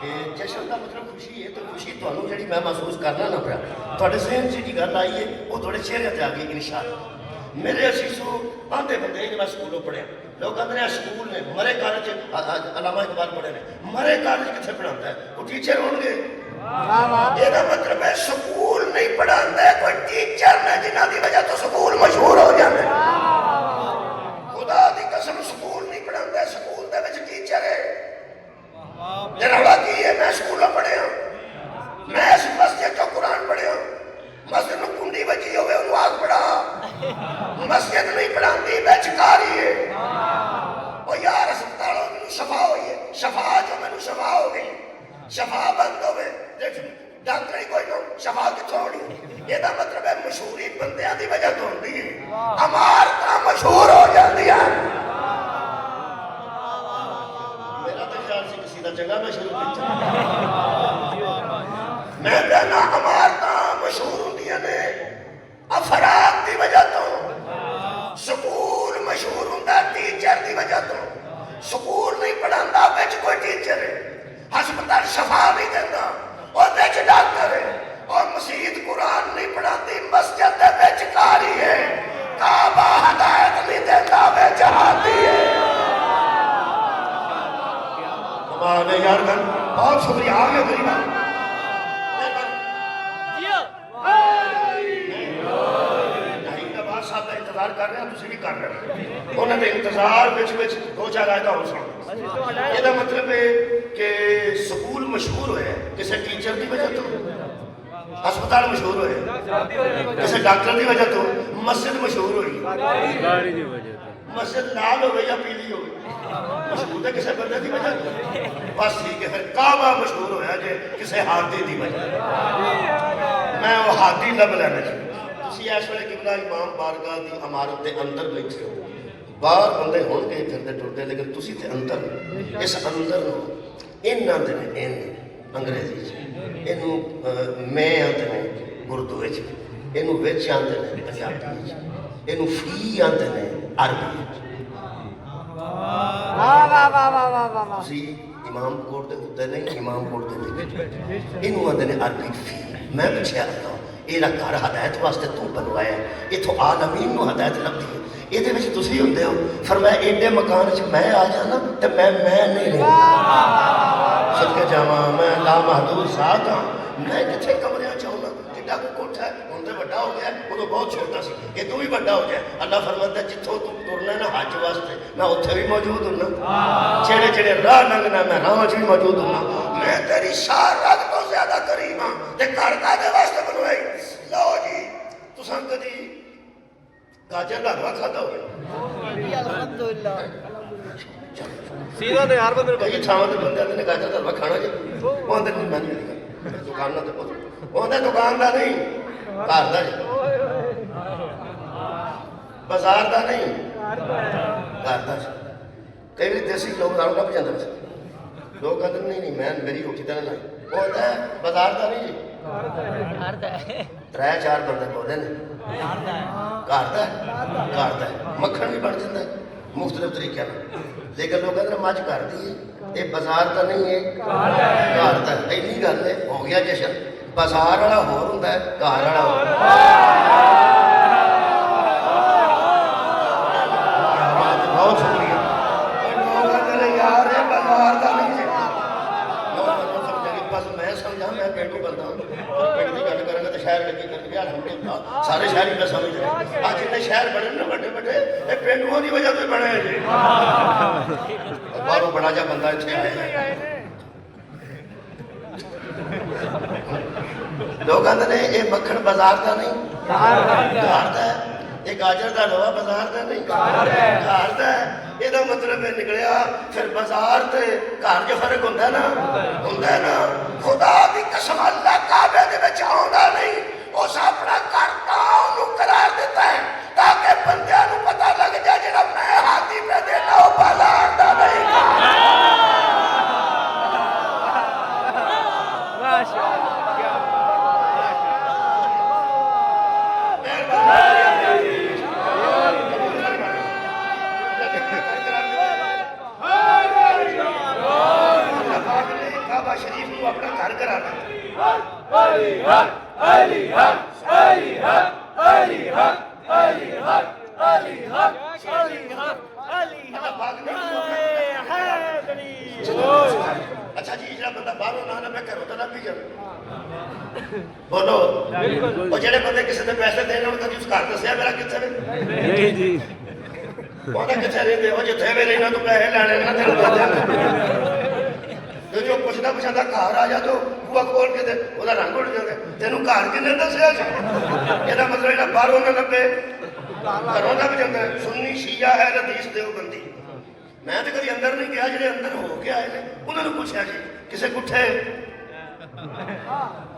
S2: कि जश्न का मतलब खुशी है, तो खुशी तुहानू जी मैं महसूस करना ना पाया, थोड़े जहन च जी गल आई है वो थोड़े चेहरे पर आ गई इंशाअल्लाह। मेरे असीसो आंदे बंदे मैं स्कूलों पढ़िया, लोग कहते हैं स्कूल ने मरे कॉलेज, अलामा इकबाल पढ़े ने, मरे कॉलेज कितने पढ़ाता है, वो टीचर होंगे। ਇਹਦਾ मतलब है स्कूल नहीं पढ़ाता है, कोई टीचर ने जिन्हों की वजह तो स्कूल मशहूर हो जाते। खुदा की कसम स्कूल नहीं पढ़ाता, स्कूल दे विच टीचर है। रौला की है, मैं स्कूलों पढ़िया, मैं इस मस्जिद चो कुरान पढ़िया, मस्जिद में कुंडी बजी होवे उन्हें आग पढ़ा, मस्जिद नहीं पढ़ाती बेचकारी है। और यार अस्पतालों में शफा हुई है, शफा जो मैंने शफा हो गई, शफा बंद हो गए, डॉक्टर ही कोई ना शफा कितों होनी, ਇਹਦਾ मतलब है मशहूरी बंदियां की वजह तो होती है, अमारतां मशहूर हो जाती है। मेरा तो ख्याल से किसी का चंगा मशहूर मैं कहना अमारतां मशहूर होंदियां ने अफराद की वजह तो, स्कूल मशहूर होंदा टीचर की वजह तो। स्कूल नहीं पढ़ाता विच कोई टीचर है, हस्पताल शफा नहीं देता और विच डॉक्टर है, और मस्जिद कुरान नहीं पढ़ाती मस्जिद विच कारी है, काबा हदायत नहीं देता विच हाथी है। हमारे यार बहुत शुक्रिया, आ गए गरीबा साहब का इंतजार कर रहे हैं, तुम भी कर रहे हो, उन्होंने इंतजार विच दो चार आयत हो सुन। ਇਹਦਾ मतलब है कि स्कूल मशहूर होया किसी टीचर की वजह तो, हस्पताल मशहूर होया किसी डॉक्टर की वजह तो, मस्जिद मशहूर हुई, मस्जिद लाल हो या पीली हो मशहूर है किसी बंदे की वजह तो, बस ठीक है। फिर काबा मशहूर होया जे किसी हाथी की वजह, मैं वो हाथी लब लेना चाहिए। इस वे किबला इमाम बारगाह की इमारत के अंदर बैठे हो, बाहर बंदे होंगे फिरते टुरते, लेकिन तुसी ते अंदर, इस अंदर इन आते ने इन अंग्रेजी इनू मैं आते ने उर्दू इनू विच आते ने पंजाबी, इनू फी आते ने अरबी। तुसी इमाम कोट के उत्ते नहीं, इमाम कोट के विच इनू आते ने अरबी फी। मैं पूछा आता ਇਹਦਾ ਘਰ ਹਦਾਇਤ ਵਾਸਤੇ ਤੂੰ ਬਣਵਾਇਆ, ਇਥੋਂ ਆਲਮੀਨ ਨੂੰ ਹਦਾਇਤ ਲੱਭਦੀ ਹੈ, ਇਹਦੇ ਵਿੱਚ ਤੁਸੀਂ ਹੁੰਦੇ ਹੋ। ਫਰਮਾਇਆ ਏਡੇ ਮਕਾਨ 'ਚ ਮੈਂ ਆ ਜਾਣਾ ਤੇ ਮੈਂ ਨਹੀਂ ਰਹਿੰਦਾ, ਸਦਕੇ ਜਾਵਾਂ ਮੈਂ ਲਾਮਹਦੂਦ ਸਾਥ ਹਾਂ, ਮੈਂ ਕਿੱਥੇ ਕਮਰਿਆਂ 'ਚ ਆਉਣਾ, ਕਿੱਡਾ ਕੋ ਕੋਠਾ ਹੈ, ਹੁਣ ਤੇ ਵੱਡਾ ਹੋ ਗਿਆ, ਉਦੋਂ ਬਹੁਤ ਛੋਟਾ ਸੀ, ਇਹ ਤੋਂ ਵੀ ਵੱਡਾ ਹੋ ਜਾਏ। ਅੱਲਾ ਫਰਮਾਉਂਦਾ ਜਿੱਥੋਂ ਤੂੰ ਤੁਰਨਾ ਨਾ ਹੱਜ ਵਾਸਤੇ ਮੈਂ ਉੱਥੇ ਵੀ ਮੌਜੂਦ ਹੁੰਨਾ, ਜਿਹੜੇ ਜਿਹੜੇ ਰਾਹ ਲੰਘਣਾ ਮੈਂ ਰਾਹਾਂ 'ਚ ਵੀ ਮੌਜੂਦ ਹੁੰਨਾ, मैं तेरी शार रग तो ज्यादा करीब हाँ, ते घर कादे वास्ते बनवाई। लो जी तुसां कदी गाजर का हलवा खाता हो? अल्हम्दुलिल्लाह सीधा ते हर बंदे कई थावां ते बंदे ने गाजर का हलवा खाना जी, ओंदे नहीं मैं नहीं दुकान ना ते ओंदे दुकान दा नहीं घर दा जी। ਬਾਜ਼ਾਰ ਦਾ ਨਹੀਂ, ਘਰ ਦਾ। ਕਈ ਵਾਰੀ ਦੇਸੀ ਲੋਕ ਦਾਰੂ ਲੱਭ ਜਾਂਦੇ ਨੇ, ਲੋਕ ਕਹਿੰਦੇ ਨਹੀਂ ਨਹੀਂ ਮੈਂ ਮੇਰੀ ਰੋਟੀ ਤਾਂ ਨਹੀਂ ਲਾਈ, ਉਹ ਹੁੰਦਾ ਬਾਜ਼ਾਰ ਦਾ ਨਹੀਂ ਜੀ, त्रै चार बंदे बोले ने घर दा मक्खन भी बन जाता है मुख्तलिफ तरीके, लेकिन लोग कहते मझ घर दी ये बाजार का नहीं है, घर का। इन्नी गल है, हो गया जशन। बाजार वाला होर हुंदा है, घर वाला होर। बहुत शुक्रिया। लोग कहते हैं यार ये बाजार का नहीं है, बस मैं समझा मैं पेंडू बंदा हूँ, पिंड की गल करांगा तो शहर लगी कर सारे शहर ही मैं समझ रहे। अज इन्ने शहर बने ना बड़े बड़े, ये पेंडुओं की वजह से बने जी। बाहरों बड़ा जा बंदा इत्थे आया, लोग कहते हैं ये मक्खन बाजार का नहीं, घर का। ये गाजर का हलवा बाजार का नहीं, घर का। ਇਹਦਾ ਮਤਲਬ ਇਹ ਨਿਕਲਿਆ ਫਿਰ ਬਾਜ਼ਾਰ ਤੇ ਘਰ 'ਚ ਫਰਕ ਹੁੰਦਾ ਨਾ ਖੁਦਾ ਦੀ ਕਸਮ ਅੱਲਾ ਕਾਬੇ ਦੇ ਵਿੱਚ ਆਉਂਦਾ ਨਹੀਂ, ਉਸ ਆਪਣਾ ਘਰ ਤਾਂ ਉਹਨੂੰ ਕਰਾਰ ਦਿੱਤਾ ਹੈ ਤਾਂ ਕਿ ਬੰਦਿਆਂ ਨੂੰ ਪਤਾ ਲੱਗ ਜਾਏ ਜਿਹੜਾ ਮੈਂ ਹਾਥੀ ਪੇ ਦੇਣਾ ਉਹ ਬਾਜ਼ਾਰ ਦਾ ਨਹੀਂ। ਮਾਸ਼ਾਅੱਲਾ शरीफ को अपना घर कराना। अच्छा जी जो बंदा बाहरों ना मैं घरों तो ना भी जाऊँ बोलो, और जेडे बंदे किसी ने पैसे देने उन्होंने कभी उस घर दसिया मेरा कितने कितने रेंदे हो जिथे वे रहना तू पैसे लैने ना जो पुछदा पुछादा घर आ जा तो बूआ खोल के ਉਹਦਾ ਰੰਗ ਉੱਡ ਜਾਂਦਾ। ਤੈਨੂੰ ਘਰ ਕਿੰਨੇ ਦੱਸਿਆ ਸੀ? ਇਹਦਾ ਮਤਲਬ ਜਿਹੜਾ ਬਾਹਰੋਂ ਨਾ ਲੱਭੇ ਘਰੋਂ ਲੱਭ ਜਾਂਦਾ। ਸੁੰਨੀ ਸ਼ੀਆ ਹੈ ਹਦੀਸ ਦੇਵਬੰਦੀ। ਮੈਂ ਤੇ ਕਦੀ ਅੰਦਰ ਨਹੀਂ ਗਿਆ, ਜਿਹੜੇ ਅੰਦਰ ਹੋ ਕੇ ਆਏ ਨੇ ਉਹਨਾਂ ਨੂੰ ਪੁੱਛਿਆ ਜੀ ਕਿਸੇ ਗੁੱਠੇ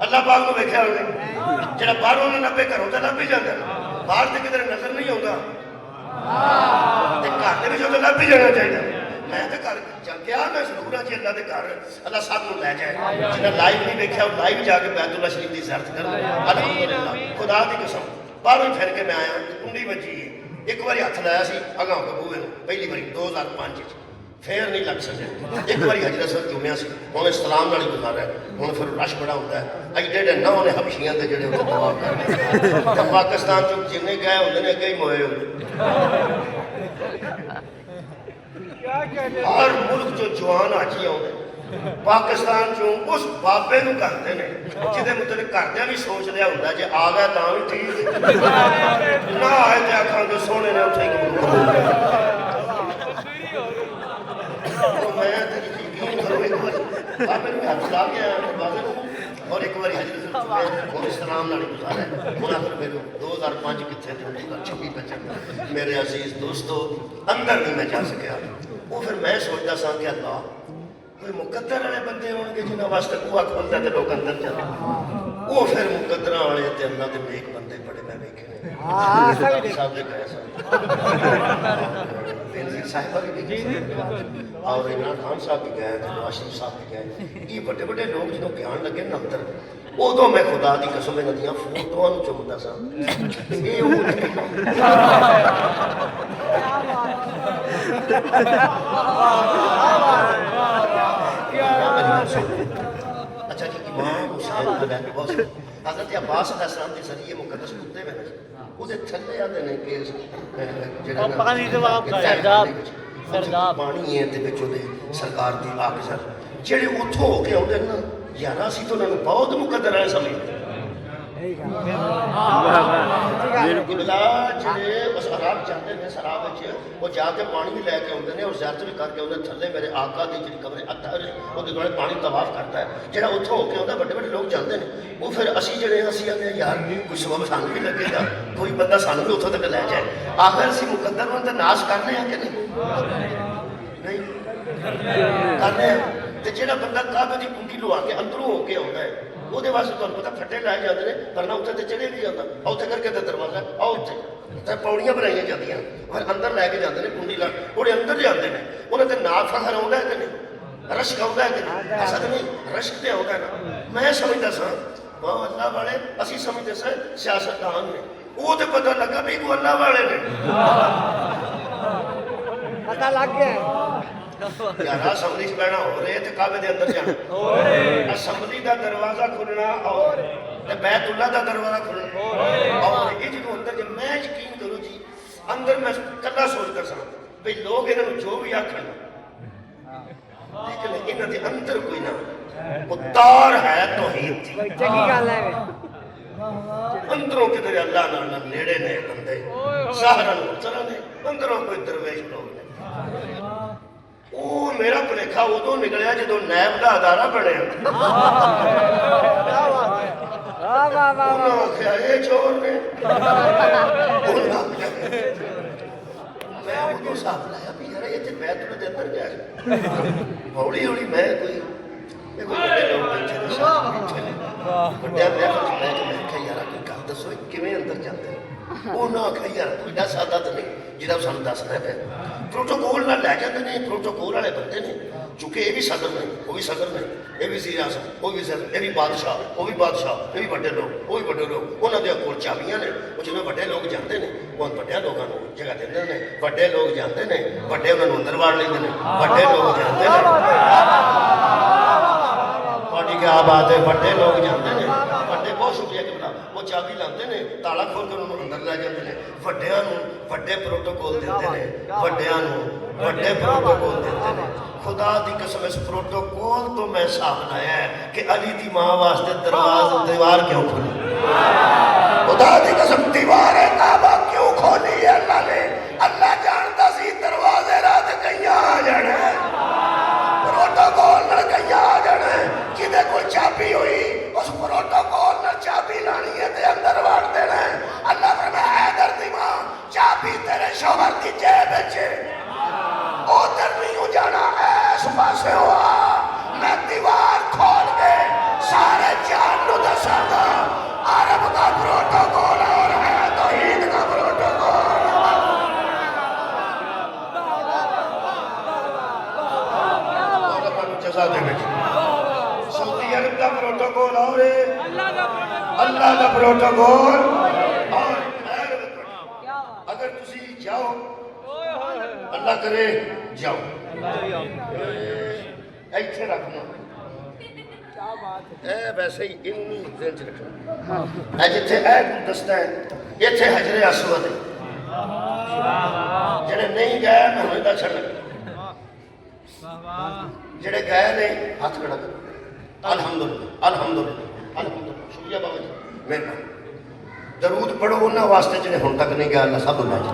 S2: ਅੱਲਾਹ ਪਾਕ ਨੂੰ ਵੇਖਿਆ ਉਹਨੇ, ਜਿਹੜਾ ਬਾਹਰੋਂ ਨਾ ਲੱਭੇ ਘਰੋਂ ਤਾਂ ਲੱਭ ਹੀ ਜਾਂਦਾ, ਬਾਹਰ ਤੇ ਕਿਤੇ ਨਜ਼ਰ ਨਹੀਂ ਆਉਂਦਾ ਤੇ ਘਰ ਦੇ ਵਿੱਚ ਉਹ ਲੱਭ ਹੀ ਜਾਣਾ ਚਾਹੀਦਾ। मैं तो घर चल गया, मैं जरूर जी अल्लाह के घर अल्लाह सब को लै जाए। जिन्हें लाइव नहीं देखा वो लाइव जाके बैतुल्ला शरीफ की ज़ियारत कर। अल्हम्दुलिल्लाह खुदा की कसम बाहरों फिर के मैं आया, कुंडी बजी है। एक बार हथ लाया सी अगां बबूए पहली बारी 2005 फिर नहीं लग सकिया। एक बार हजरत सर चुमिया सी, हुण इस्लाम नाल ही गुजारा है। हुण फिर रश बड़ा होता है, एडे एडे नौ ने हबशियां के जेडे उत्थे दवा कर पाकिस्तान चो जिन्ने गए होंदे ने अगे ही मोए होंदे। हर मुल्क चो जवान हाजी आउंदे पाकिस्तान चो उस बाबे नूं करदे ने जिहदे मुतलक घरदियां भी सोच लिया हुंदा जे आ गया तां भी ठीक ना आए ते आखांगे सोहणे ने उत्थे ही मैं ते यकीन करो एक बार बाबे नूं हत्थ ला के आया बाबे नूं और एक बार हजरत हुण इस्लाम नाल ही गुजारा है। हुण आखिर मेरे 2005 कित्थे ते 2026 बचे मेरे अजीज दोस्तों अंदर नहीं मैं जा सकिया। वो फिर मैं सोचता सा कि अल्लाह कोई मुकद्दर वाले बंदे होंगे जिन्होंने वास्ते बूहा खोलता तो लोग अंदर जाते। वो फिर मुकद्दर वाले ते अल्लाह के नेक बंदे बड़े मैं वेखे ने साहब ने कहा बेनजीर साहिब भी गए और इमरान खान साहब भी गए थे, आशिफ साहब भी गए। ये बड़े बड़े लोग जो ज्ञान लगे ना अंदर उदो मैं खुदा की कसम इन्हां दी फोटोआं नूं चुमदा सा। अच्छा जी इमाम हुसैन हज़रत अब्बास अलैहिस्सलाम के जरिए मुकद्दस कुत्ते में ਉਹਦੇ ਥੱਲੇ ਆਦੇ ਨੇ ਕੇਸ ਜਿਹੜਾ ਪਾਣੀ ਜਵਾਬ ਸਰਦਾਰ ਪਾਣੀ ਹੈ ਤੇ ਵਿੱਚ ਉਹਦੇ ਸਰਕਾਰ ਦੀ ਆਕਸ਼ਰ ਜਿਹੜੇ ਉੱਥੋਂ ਹੋ ਕੇ ਆਉਂਦੇ ਨਾ ਯਾਰ ਅਸੀਂ ਤਾਂ ਉਹਨਾਂ ਨੂੰ ਬਹੁਤ ਮੁਕੱਦਰ ਵਾਲੇ ਸਮਝਦੇ। ਜਿਹੜੇ ਉਸ ਅਰਬ ਜਾਂਦੇ ਨੇ ਸਰਾਬ ਵਿੱਚ ਉਹ ਜਾ ਕੇ ਪਾਣੀ ਵੀ ਲੈ ਕੇ ਆਉਂਦੇ ਨੇ ਔਰ ਜ਼ਿਆਰਤ ਵੀ ਕਰਕੇ ਆਉਂਦੇ ਥੱਲੇ ਮੇਰੇ ਆਕਾ ਦੀ ਜਿਹੜੀ ਕਬਰ ਅੱਧਰ ਉਹਦੇ ਦੁਆਲੇ ਪਾਣੀ ਤਵਾਫ ਕਰਦਾ ਹੈ। ਜਿਹੜਾ ਉੱਥੋਂ ਹੋ ਕੇ ਆਉਂਦਾ ਵੱਡੇ ਵੱਡੇ ਲੋਕ ਜਾਂਦੇ ਨੇ ਉਹ ਫਿਰ ਅਸੀਂ ਜਿਹੜੇ ਅਸੀਂ ਆਉਂਦੇ ਯਾਰ ਕੋਈ ਸਬਬ ਸਾਨੂੰ ਵੀ ਲੱਗੇਗਾ, ਕੋਈ ਬੰਦਾ ਸਾਨੂੰ ਵੀ ਉੱਥੋਂ ਤੱਕ ਲੈ ਜਾਏ। ਆਖਰ ਅਸੀਂ ਮੁਕੱਦਰ ਨੂੰ ਤਾਂ ਨਾਸ਼ ਕਰਨੇ ਆ ਕਿ ਨਹੀਂ ਕਰਨੇ ਆ। ਤੇ ਜਿਹੜਾ ਬੰਦਾ ਕਾਬੇ ਦੀ ਕੁੰਡੀ ਲਵਾ ਕੇ ਅੰਦਰੋਂ ਹੋ ਕੇ ਆਉਂਦਾ ਹੈ ਉਹਦੇ ਵਾਸਤੇ ਤੁਹਾਨੂੰ ਪਤਾ ਫੱਟੇ ਲਾਏ ਜਾਂਦੇ ਨੇ, ਵਰਨਾ ਉੱਥੇ ਤੇ ਚੜੇ ਨਹੀਂ ਜਾਂਦਾ। ਉੱਥੇ ਕਰਕੇ ਤੇ ਦਰਵਾਜ਼ਾ ਆਓ ਉੱਥੇ ਤੇ ਪੌੜੀਆਂ ਬਣਾਈਆਂ ਜਾਂਦੀਆਂ, ਫਿਰ ਅੰਦਰ ਲੈ ਕੇ ਜਾਂਦੇ ਨੇ ਕੁੰਡੀ ਲਾ, ਉਹਦੇ ਅੰਦਰ ਜਾਂਦੇ ਨੇ। ਉਹਨਾਂ ਤੇ ਨਾ ਫਖਰ ਆਉਂਦਾ ਹੈ ਕਿ ਨਹੀਂ, ਰਸ਼ਕ ਆਉਂਦਾ ਹੈ ਕਿ ਨਹੀਂ? ਐਸਾ ਤਾਂ ਨਹੀਂ, ਰਸ਼ਕ ਤੇ ਆਉਂਦਾ ਨਾ। ਮੈਂ ਸਮਝਦਾ ਸਾਂ ਵਾਹ ਅੱਲਾਹ ਵਾਲੇ, ਅਸੀਂ ਸਮਝਦੇ ਸਾਂ ਸਿਆਸਤਦਾਨ ਨੇ। ਉਹ ਤੇ ਪਤਾ ਲੱਗਾ ਵੀ ਉਹ ਅੱਲਾਹ ਵਾਲੇ ਨੇ।
S1: ਪਤਾ ਲੱਗ ਗਿਆ
S2: ਯਾਰ ਅਸੈਂਬਲੀ 'ਚ ਬਹਿਣਾ ਹੋ ਰਿਹਾ ਤੇ ਕਾਬੇ ਦੇ ਅੰਦਰ ਜਾਣਾ, ਅਸੈਂਬਲੀ ਦਾ ਦਰਵਾਜ਼ਾ ਖੁੱਲਣਾ ਔਰ ਤੇ ਬੈਤੁੱਲਾ ਦਾ ਦਰਵਾਜ਼ਾ ਖੁੱਲਣਾ ਔਰ ਇਹ ਜਦੋਂ ਅੰਦਰ ਜੇ ਮੈਂ ਯਕੀਨ ਕਰੋ ਜੀ, ਅੰਦਰ ਮੈਂ ਕੱਲਾ ਸੋਚਦਾ ਸਾਂ ਵੀ ਲੋਕ ਇਹਨਾਂ ਨੂੰ ਜੋ ਵੀ ਆਖਣ, ਲੇਕਿਨ ਇਹਨਾਂ ਦੇ ਅੰਦਰ ਕੋਈ ਨਾ ਉਹ ਤਾਰ ਹੈ ਤੌਹੀਦ ਦੀ।
S1: ਚੰਗੀ ਗੱਲ ਹੈ
S2: ਅੰਦਰੋਂ ਕਿਧਰੇ ਅੱਲਾਹ ਨਾਲ ਨੇੜੇ ਨੇ ਬੰਦੇ, ਜ਼ਾਹਰਾਂ ਨੂੰ ਚਲਾ ਨੇ, ਅੰਦਰੋਂ ਕੋਈ ਦਰਵੇਸ਼ ਲੋਕ ਨੇ। ਉਹ ਮੇਰਾ ਭੁਲੇਖਾ ਉਦੋਂ ਨਿਕਲਿਆ ਜਦੋਂ ਨੈਬ ਦਾ ਅਦਾਰਾ ਬਣਿਆ।
S1: ਵਾਹ ਵਾਹ ਵਾਹ
S2: ਉਹਨਾਂ ਆਖਿਆ ਇਹ ਚੋਰ ਨੇ। ਮੈਂ ਉਦੋਂ ਸਾਥ ਲਾਇਆ ਵੀ ਯਾਰ ਇਹ ਤੇ ਬੈਤੁੱਲ ਦੇ ਅੰਦਰ ਗਿਆ। ਹੌਲੀ ਹੌਲੀ ਮੈਂ ਕੋਈ ਵੱਡੇ ਲੋਕ ਬੈਠੇ ਨੇ, ਵੱਡਿਆਂ ਮੈਂ ਕਿਹਾ ਯਾਰ ਕੋਈ ਗੱਲ ਦੱਸੋ ਕਿਵੇਂ ਅੰਦਰ ਜਾਂਦੇ? ਉਹਨਾਂ ਆਖਿਆ ਯਾਰ ਕੋਈ ਨਾ ਸਾਦਾ ਤਾਂ ਨਹੀਂ ਜਿਹਦਾ ਸਾਨੂੰ ਦੱਸਣਾ ਪਿਆ। ਪ੍ਰੋਟੋਕੋਲ ਨਾਲ ਲੈ ਜਾਂਦੇ ਨੇ, ਪ੍ਰੋਟੋਕੋਲ ਵਾਲੇ ਬੰਦੇ ਨੇ, ਚੁੱਕੇ ਇਹ ਵੀ ਸਦਰ ਨੇ, ਉਹ ਵੀ ਸਦਰ ਨੇ, ਇਹ ਵੀ ਜ਼ੀਰ ਆਜ਼ਮ, ਉਹ ਵੀ ਸਦਰ, ਇਹ ਵੀ ਬਾਦਸ਼ਾਹ, ਉਹ ਵੀ ਬਾਦਸ਼ਾਹ, ਇਹ ਵੀ ਵੱਡੇ ਲੋਕ, ਉਹ ਵੀ ਵੱਡੇ ਲੋਕ। ਉਹਨਾਂ ਦੇ ਕੋਲ ਚਾਬੀਆਂ ਨੇ, ਉਹ ਜਿਵੇਂ ਵੱਡੇ ਲੋਕ ਜਾਂਦੇ ਨੇ ਉਹ ਵੱਡਿਆਂ ਲੋਕਾਂ ਨੂੰ ਜਗ੍ਹਾ ਦਿੰਦੇ ਨੇ, ਵੱਡੇ ਲੋਕ ਜਾਂਦੇ ਨੇ, ਵੱਡੇ ਉਹਨਾਂ ਨੂੰ ਅੰਦਰ ਵਾੜ ਲੈਂਦੇ ਨੇ, ਵੱਡੇ ਲੋਕ ਜਾਂਦੇ ਨੇ। ਤੁਹਾਡੀ ਕੀ ਬਾਤ ਹੈ? ਵੱਡੇ ਲੋਕ ਜਾਂਦੇ ਨੇ, ਵੱਡੇ ਬਹੁਤ ਸ਼ੁਕਰੀਆ ਕਿ ਬਣਾ ਉਹ ਚਾਬੀ ਲਾਉਂਦੇ ਨੇ, ਤਾਲਾ ਖੋਲ ਕੇ ਉਹਨੂੰ ਅੰਦਰ ਲੈ ਜਾਂਦੇ ਨੇ। ਵੱਡਿਆਂ ਨੂੰ ਵੱਡੇ ਪ੍ਰੋਟੋਕੋਲ ਦਿੰਦੇ ਨੇ, ਵੱਡਿਆਂ ਨੂੰ ਵੱਡੇ ਪ੍ਰੋਟੋਕੋਲ ਦਿੰਦੇ ਨੇ। ਖੁਦਾ ਦੀ ਕਸਮ ਇਸ ਪ੍ਰੋਟੋਕੋਲ ਤੋਂ ਮੈਂ ਹਿਸਾਬ ਲਾਇਆ ਹੈ ਕਿ ਅਲੀ ਦੀ ਮਾਂ ਵਾਸਤੇ ਦੀਵਾਰ ਕਿਉਂ ਖੋਲੀ? ਖੁਦਾ ਦੀ ਕਸਮ ਦੀਵਾਰ ਹੈ ਕਾਬਾ ਕਿਉਂ ਖੋਲੀ ਹੈ ਅੱਲਾ ਨੇ? ਅੱਲਾ ਜਾਣਦਾ ਸੀ ਦਰਵਾਜ਼ੇ ਰਾਤ ਕਈਆਂ ਆ ਜਾਣਾ, ਪ੍ਰੋਟੋਕੋਲ ਨਾਲ ਕਈਆਂ ਆ ਜਾਣਾ। ਜਿਹਦੇ ਕੋਲ ਚਾਬੀ ਹੋਈ ਉਸ ਪ੍ਰੋਟੋਕੋਲ ਨਾਲ ਚਾਬੀ ਲਾਣੀ ਹੈ ਤੇ ਅੰਦਰ ਵਾੜ ਦੇਣਾ। ਅੱਲਾ ਫਰਮਾਇਆ ਹੈਦਰ ਦੀ ਮਾਂ ਚਾਬੀ ਤੇਰੇ ਸ਼ੋਹਰ ਦੀ ਜੇਬ ਵਿੱਚ, ਉਧਰ ਨਹੀਂ ਹੋ ਜਾਣਾ, ਇਸ ਪਾਸੇ ਹੋਆ। ਮੈਂ ਦੀਵਾਰ ਖੋਲ ਕੇ ਸਾਰੇ ਜਾਨ ਨੂੰ ਦੱਸਾਂਗਾ अरब का प्रोटोकॉल और है तौहीद का प्रोटोकॉल। जज़ा देने सऊदी अरब का प्रोटोकॉल और अल्लाह का प्रोटोकॉल। और अगर तुसी जाओ अल्लाह करे जाओ ਇੱਥੇ ਰੱਖਣਾ ਇਹ ਵੈਸੇ ਹੀ ਇਹਨੂੰ ਦਿਲ ਚ ਰੱਖਣਾ। ਇਹ ਜਿੱਥੇ ਇਹ ਗੁਲਦਸਤਾ ਹੈ ਇੱਥੇ ਹਜਰੇ ਅਸਵਦ ਹੈ। ਜਿਹੜੇ ਨਹੀਂ ਗਏ ਮੈਂ ਹੁਣੇ ਦਾ ਛੱਡ ਜਿਹੜੇ ਗਏ ਨੇ ਹੱਥ ਖੜਾ ਕਰੋ। ਅਲਹਮਦੁਲਿਲਾ ਅਲਹਮਦੁਲਿਲਾ ਅਲਹਮਦੁਲਿਲਾ ਸ਼ੁਕਰੀਆ ਬਾਬਾ ਜੀ ਮਿਹਰਬਾਨੀ। ਦਰੂਦ ਪੜੋ ਉਹਨਾਂ ਵਾਸਤੇ ਜਿਹੜੇ ਹੁਣ ਤੱਕ ਨਹੀਂ ਗਏ। ਅੱਲਾ ਸਭ ਨੂੰ ਲੈ ਜਾਏ।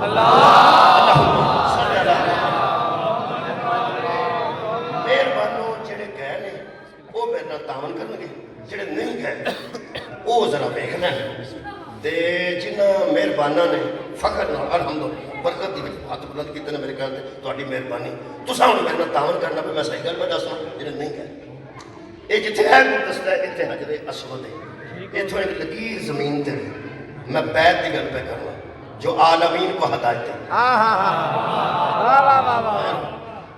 S2: ਮਿਹਰਬਾਨੋ ਜਿਹੜੇ ਗਏ ਨੇ ਉਹ ਮੇਰੇ ਨਾਲ ਤਾਵਨ ਕਰਨਗੇ, ਜਿਹੜੇ ਨਹੀਂ ਗਏ ਉਹ ਜ਼ਰਾ ਵੇਖਣਾ ਤੇ ਜਿਨ੍ਹਾਂ ਮਿਹਰਬਾਨਾਂ ਨੇ ਫਖਰ ਨਾਲ ਅਲਹਮਦੁਲਿਲਾ ਬਰਕਤ ਦੀ ਵਿੱਚ ਹੱਥ ਬੁਲੰਦ ਕੀਤੇ ਨੇ ਮੇਰੇ ਕਹਿੰਦੇ ਤੁਹਾਡੀ ਮਿਹਰਬਾਨੀ। ਤੁਸੀਂ ਹੁਣ ਮੇਰੇ ਨਾਲ ਤਾਵਨ ਕਰਨਾ ਵੀ ਮੈਂ ਸਹੀ ਗੱਲ ਮੈਂ ਦੱਸਣਾ ਜਿਹੜੇ ਨਹੀਂ ਗਏ। ਇਹ ਜਿੱਥੇ ਇਹ ਗੁਲਦਸਤਾ ਹੈ ਇੱਥੇ ਹਜਰੇ ਅਸਵਦ ਹੈ। ਇੱਥੋਂ ਇੱਕ ਲਕੀਰ ਜ਼ਮੀਨ ਤੇ मैं बैत की गल पे करना जो आलमीन को हदायत है।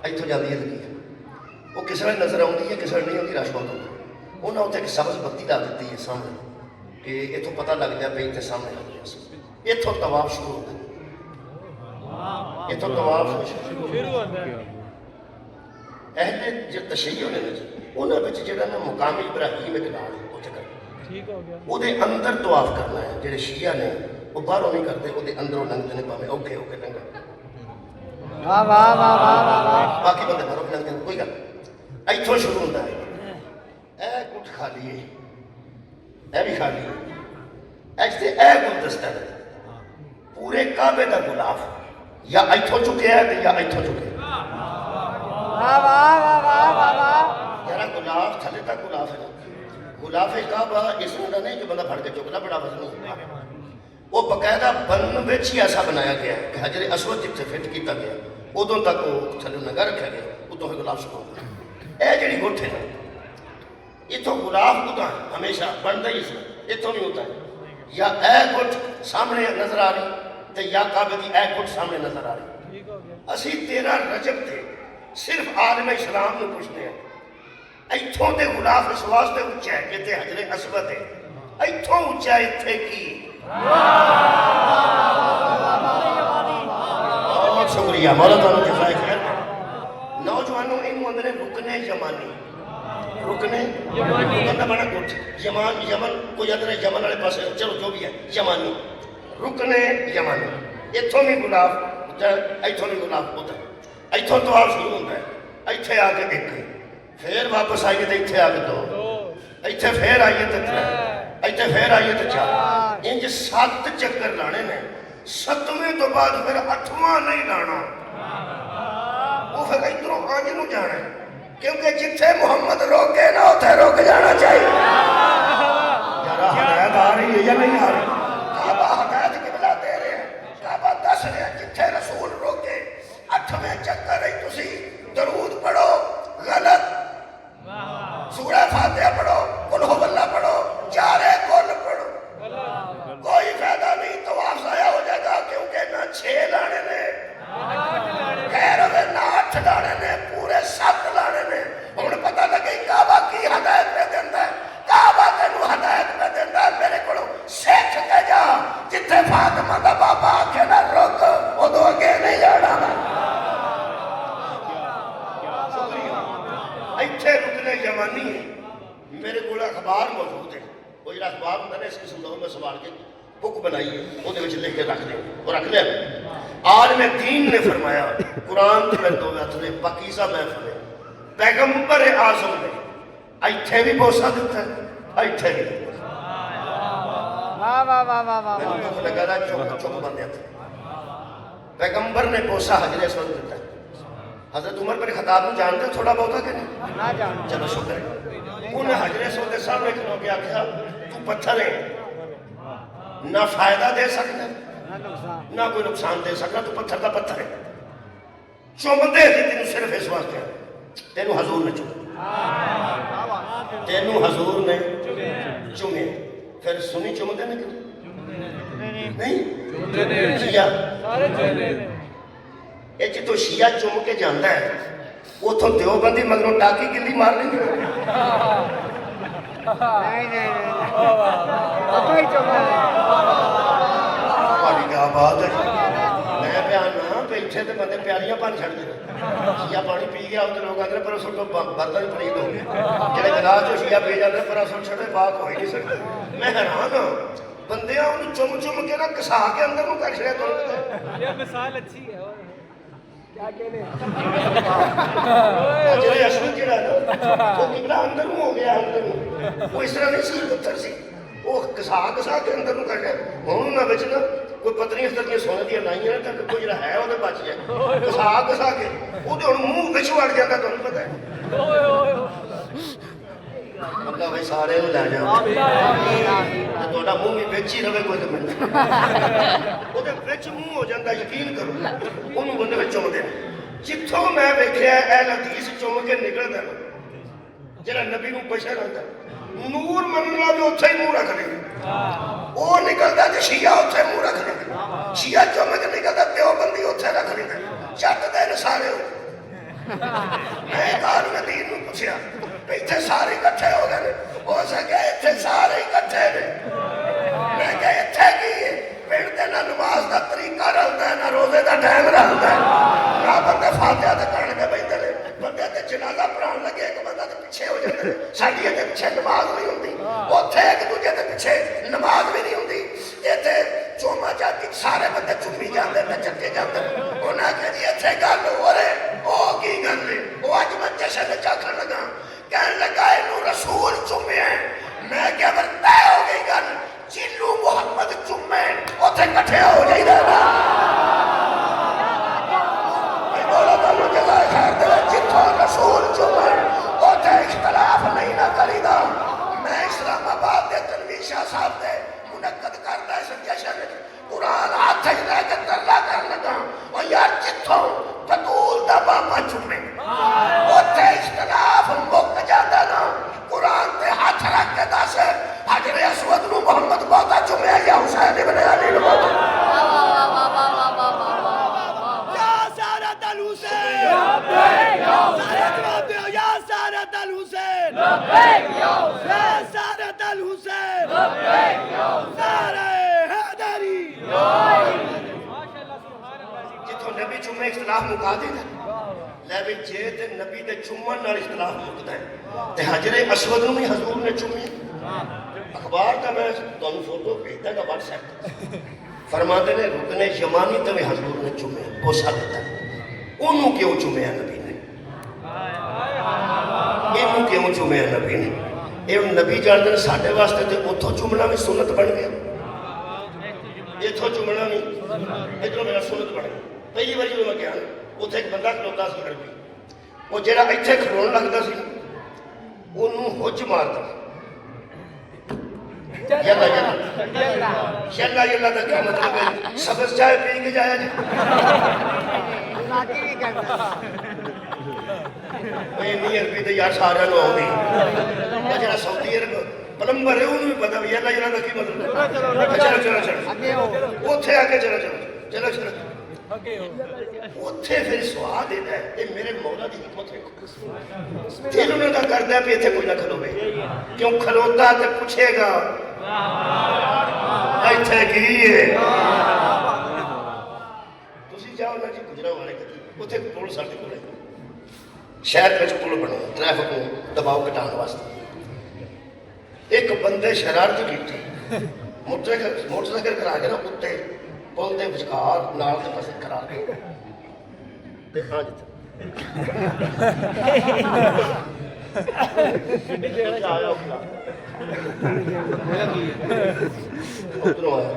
S2: इतों जाती है लकीर वो किसी ने नजर आती है किसी नहीं आती रश बहुत होता। उन्हें उत्थे एक सबज बत्ती ला दी है सामने कि इतों पता लग जाए भी इतने सामने आ गया। इतों तवाफ शुरू होता है, इतों तवाफ शुरू होता है। अहले जो तशय्युह ने उन्होंने जो मुकामी इब्राहीम एक नाम है उत्थे कर ਉਹਦੇ ਅੰਦਰ ਤਵਾਫ ਕਰਨਾ ਹੈ। ਜਿਹੜੇ ਸ਼ੀਆ ਨੇ ਉਹ ਬਾਹਰੋਂ ਨਹੀਂ ਕਰਦੇ, ਉਹਦੇ ਅੰਦਰੋਂ ਲੰਘਦੇ ਨੇ ਭਾਵੇਂ ਔਖੇ ਹੋ ਕੇ ਲੰਘਣ। ਵਾਹ ਵਾਹ ਵਾਹ ਵਾਹ। ਬਾਕੀ ਬੰਦੇ ਬਾਹਰੋਂ ਲੰਘਦੇ ਨੇ, ਕੋਈ ਗੱਲ ਇੱਥੋਂ ਸ਼ੁਰੂ ਹੁੰਦਾ ਹੈ। ਇਹ ਕੁੱਟ ਖਾਲੀ ਹੈ, ਇਹ ਵੀ ਖਾਲੀ ਹੈ। ਇੱਥੇ ਇਹ ਗੁਲਦਸਤਾ ਹੈ ਪੂਰੇ ਕਾਬੇ ਦਾ ਗੁਲਾਫ ਜਾਂ ਇੱਥੋਂ ਚੁੱਕਿਆ ਤੇ ਜਾਂ ਇੱਥੋਂ ਚੁੱਕਿਆ। ਵਾਹ ਵਾਹ ਵਾਹ ਵਾਹ ਵਾਹ। ਯਾਰ ਗੁਲਾਫ ਥੱਲੇ ਤੱਕ ਗੁਲਾਫ ਹੈ। गुलाफे काबा इस तरह नहीं जो बंदा फड़ के चुकना बड़ा वजन वो बकायदा बन में ही ऐसा बनाया गया कि हजरे असवद जिथे फिट किया गया उदों तक वो थले नंगा रखा गया उदों गुलाफ शुरू हो। यह जी गुठ है इतों गुलाब उदा हमेशा बनता ही सी, इतों नहीं होता है या ए गुट सामने नजर आ रही तो या काबे की ए गुट सामने नजर आ रही। असी 13 रजब थे सिर्फ आलम इस्लाम को पूछते हैं इतों के गुलाब इस वास्ते उच्चा है जिते हजरे असवद है इतों उच्चा इत्थे की। बहुत शुक्रिया मौला तुहानू जज़ाए खैर। नौजवानों इन आंदे रुकने जमानी रुकने रुकन का बड़ा कुछ यमान यमन कोई अदर यमन वाले पास चलो जो भी है यमानी रुकने यमानी इतों भी गुलाब इतों भी गुलाब उधर इतों तो आप शुरू होता है इतने आके एक फिर वापस आइए तो इतने आके दो इतने फिर आइए तो त्रै इतने फिर आइए तो चार इंज 7 चक्कर लाने ने 7वें तो बाद फिर 8वां नहीं लाना वो फिर इधरों आगे नू जाना है क्योंकि जिथे मोहम्मद रोके ना उथे रोक जाना चाहिए। जरा हदायत आ रही है या नहीं आ रही? काबा हदायत किबला दे रहे हैं काबा दस रहे हैं जिथे रसूल रोके 8वें चक्कर है तुसी दरूद पढ़ो गलत सूरह फातिहा पढ़ो कुल हुवल्लाह पढ़ो चारे कुल पढ़ो कोई फायदा नहीं तवाफ ज़ाया हो जाएगा क्योंकि ना 6 लाने ने खैर ना 8 लाने ने पूरे 7 लाने ने हुण पता लगे काबा की हदायत पे देंदा है काबा तेनू हदायत पे देंदा है मेरे कोलों सीख के जा जिथे फातिमा दा बाबा आखे ना रुक उदों अगे नहीं जाना। इत्थे रुकने जमानी है मेरे को अखबार मौजूद है वो जो अखबार होंगे ना इस किस्म का मैं संभाल के बुक बनाई है वो लिख के रख दें वो रख लिया। आलम दीन ने फरमाया कुरान के मेरे 2 हथ ने पाकीज़ा महफिल पैगंबर आज़म ने इत्थे भी बोसा दिता है इत्थे भी मैनूं लगा था चुप चुप बंदे पैगंबर ने बोसा हजरे असवद दिता है। हजरत उमर पर खिताब को जानते थोड़ा बहुता कि नहीं? चलो शुक्र है उन्हें हजरे असवद के सामने खलो के आख्या तू पत्थर है ना फायदा दे सकता ना कोई नुकसान दे सकता तू पत्थर का पत्थर है चुमते थे तेन सिर्फ इस वास्ते तेन हजूर ने चुमे तेन हजूर ने चुमे फिर सुनी चुमते ने क्यों नहीं शिया ये तो शिया चुम के जाता है उतों देवबंदी मगरों टाकी गिल्ली मार लेंगे क्या बात है मैं बयान ना इतने तो बंदे प्यालियां भन छड़ते शिया पानी पी गया उधर लोग आते पर उस बर्तन ही पलीद हो गए जो गिलास जो शिया पी जाते पर सुन छड़े बात हो ही नहीं सकते। मैं हैरान हाँ बंदे चुम चुम के ना घसा के अंदर कर छड़िया मिसाल अच्छी है अंदर हो गया अंदर वो इस तरह नहीं सी पत्थर सी वो घसा घसा के अंदर कर गया हूँ ना बिच ना कोई पत्नियां सत्तियां सोने दी लाइया ना तो कोई जो है वो बच जाए घसा घसा के वो हूँ मूँह बिच वड़ जाता तुम पता है मतलब भाई सारे लै जाओ मूँह भी बिच ही रहे कोई तो वो बिच मूँह हो जाता यकीन करो उन्होंने बंदे चुमते जिथों मैं वेख्या अहल हदीस चुम के निकलता जरा नबी को बशर आता नूर मनना भी उत्थे ही मुँह रख लेंगे वो निकलता तो शिया उत्थे मुँह रख लेंगे शिया चुम के निकलता देवबंदी उत्थे रख लेंगे चट दे सारे मैं आलम दीन नूं पुछया इत्थे सारे इकट्ठे हो गए हो सके इत्थे सारे इकट्ठे ने मैं क्या इत्थे की है पिंड दे ना नमाज का तरीका रलता है ना रोजे का टाइम रलता है ना बंदे फातिहा ते करन के बैठे ने बंदे ते जनाजा पढ़ाउण लगे एक बंदा ते पिछे हो जांदे साडी दे पिछे नमाज नहीं हुंदी उत्थे एक दूजे दे पिछे नमाज भी नहीं हुंदी इत्थे चोमा जाती सारे बंदे चुम्मी जांदे ते चक्के जांदे उन्हां कहा जी इत्थे गल हो रही ओ की गल है ओ अज मैं जशन चाखण लगा कहन लगा इनू रसूल चुमे मैं क्या फिर तय हो गई गल जिन्नू मुहम्मद चुमे उत्थे इकट्ठे हो जाइदा ना बोला तो जज़ाए खैर दे जिथों रसूल चुमे उत्थे इख्तलाफ नहीं ना करीदा। मैं इस्लामाबाद दे तनवीर शाह साहब दे मुनक्कद करदा इस जशन कुरान हाथ च लैके तरला कर लगा ओ यार जिथों बतूल दा बाबा चुमे उत्थे इख्तलाफ मुक जांदा ना कुरान ते हाथ रख के दस हजरे असवद नू मोहम्मद बहुता चुमया या हुसैन इब्न अली नू बहुता
S3: या सारत अल हुसैन लब्बैक या सारे जवाब दो या सारत अल हुसैन लब्बैक या सारत अल हुसैन लब्बैक या नारे हैदरी
S2: जिथों नबी चुमे इख्तिलाफ मुका देता ले भी जे ते नबी दे चुमन नाल इख्तिलाफ मुकदा है ते हजरे असवद नू भी हजूर ने चुमिया अखबार का मैं तुहानू फोटो भेजदा दा WhatsApp फरमाते ने रुकने यमानी ते हजूर ने चुमिया बोसा देता ओनू क्यों चुमिया नबी ने इनू क्यों चुमिया नबी ने ये नबी जानते ने साडे वास्ते ते उथों चुमना भी सुन्नत बन गया इथों चुमना नहीं इधरों मेरा सुन्नत बन गया पहली बार जो मैं गया ਉੱਥੇ ਇੱਕ ਬੰਦਾ ਖਲੋਤਾ ਸੀ ਅਰਬੀ ਉਹ ਜਿਹੜਾ ਇੱਥੇ ਖਲੋਣ ਲੱਗਦਾ ਸੀ ਉਹਨੂੰ ਹੁੱਜ ਮਾਰਦਾ ਯੱਲਾ ਯੱਲਾ ਦਾ ਕੀ ਮਤਲਬ ਹੈ ਸਬਜ਼ ਚਾਹ ਪੀ ਕੇ ਜਾਇਆ ਜੀ
S1: ਲਾਗੀ ਵੀ ਕਰਦਾ
S2: ਇਹ ਨਹੀਂ ਅਰਬੀ ਤੇ ਯਾਰ ਸਾਰਿਆਂ ਨੂੰ ਆਉਂਦੀ ਉਹ ਜਿਹੜਾ ਸਾਊਦੀ ਅਰਬ ਪਲੰਬਰ ਹੈ ਉਹਨੂੰ ਵੀ ਪਤਾ ਵੀ ਯੱਲਾ ਯੱਲਾ ਦਾ ਕੀ ਮਤਲਬ ਹੈ ਚਲੋ ਚਲੋ ਚਲੋ ਉੱਥੇ ਆ ਕੇ ਚਲੋ ਚਲੋ ਚਲੋ ਚਲੋ ਉੱਥੇ ਫਿਰ ਸਵਾਦ ਇਹਦਾ ਇਹ ਮੇਰੇ ਮੌਲਾ ਦੀ ਹਕਮਤ ਹੈ ਦਿਲ ਉਹਨਾਂ ਦਾ ਕਰਦਾ ਵੀ ਇੱਥੇ ਕੋਈ ਨਾ ਖਲੋਵੇ ਕਿਉਂ ਖਲੋਤਾ ਤੇ ਪੁੱਛੇਗਾ ਇੱਥੇ ਕੀ ਹੈ ਤੁਸੀਂ ਜਾਓ ਨਾ ਜੀ ਗੁਜਰਾਂਵਾਲੇ ਉੱਥੇ ਪੁਲ ਸਾਡੇ ਕੋਲ ਹੈ ਸ਼ਹਿਰ ਵਿੱਚ ਪੁਲ ਬਣਿਆ ਟ੍ਰੈਫਿਕ ਨੂੰ ਦਬਾਅ ਘਟਾਉਣ ਵਾਸਤੇ ਇੱਕ ਬੰਦੇ ਸ਼ਰਾਰਤ ਕੀਤੀ ਮੋਟਰਸਾਈਕਲ ਕਰਾ ਕੇ ਨਾ ਉੱਤੇ ਪੁਲ ਦੇ ਵਿਚਕਾਰ ਨਾਲ ਦੇ ਪਾਸੇ ਕਰਾ ਕੇ ਤੇ ਹਾਂ ਜਿੱਥੇ ਆਇਆ ਉਧਰੋਂ ਆਇਆ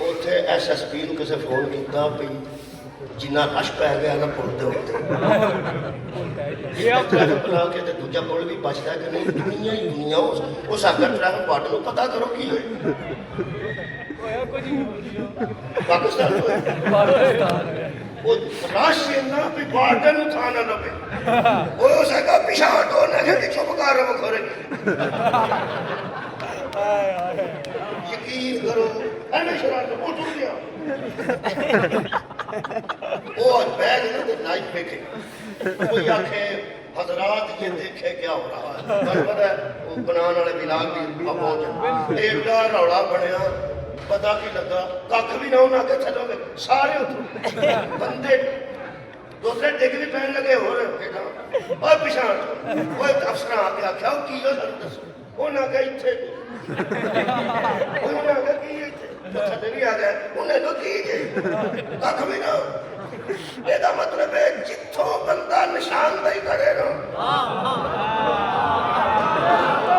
S2: ਉੱਥੇ ਐਸਐਸਪੀ ਨੂੰ ਕਿਸੇ ਫੋਨ ਕੀਤਾ ਵੀ ਜਿੰਨਾ ਰਸ਼ ਪੈ ਗਿਆ ਨਾ ਪੁਲ ਦੇ ਉੱਤੇ ਇਹ ਟ੍ਰੈਫਿਕ ਬਣਾ ਕੇ ਤੇ ਦੂਜਾ ਪੁਲ ਵੀ ਬਚਦਾ ਕਿ ਨਹੀਂ ਦੁਨੀਆ ਹੀ ਦੁਨੀਆ ਉਹ ਸਾਡਾ ਟ੍ਰੈਫਿਕ ਵਾਰਡ ਨੂੰ ਪਤਾ ਕਰੋ ਕੀ ਹੋਇਆ ਪਾਕਿਸਤਾਨ ਉਹ ਰਸ਼ ਇੰਨਾ ਵੀ ਵਾਰਡ ਨੂੰ ਥਾਂ ਨਾ ਲੱਭੇ ਉਹ ਸਾਡਾ ਪਿਛਾਂ ਤੋਂ ਨਾ ਕਿ ਚੁੱਪ ਕਰ ਰੋ ਖੋਰੇ ਯਕੀਨ ਕਰੋ ਐਵੇਂ ਸ਼ਰਾਰਤ ਉਹ ਟੁੱਟ ਗਿਆ वो बैग ना नाइट पे थे कोई आखे हजरात ये देखे क्या हो रहा है पता है वो बनाने वाले बिलाल भी पहुंच एडा रौला बनया पता की लगा कख भी ना उन्हें आगे चलोगे सारे उठो बंदे दूसरे डिग भी पैन लगे हो और पिछा वो अफसर आके आख्या की हो सर दसो उन्हें आगे इतने उन्हें आगे की थले भी आ गया उन्हें तो की कख भी ना ਇਹਦਾ ਮਤਲਬ ਹੈ ਜਿੱਥੋਂ ਬੰਦਾ ਨਿਸ਼ਾਨਦੇਹੀ ਕਰੇ ਨਾ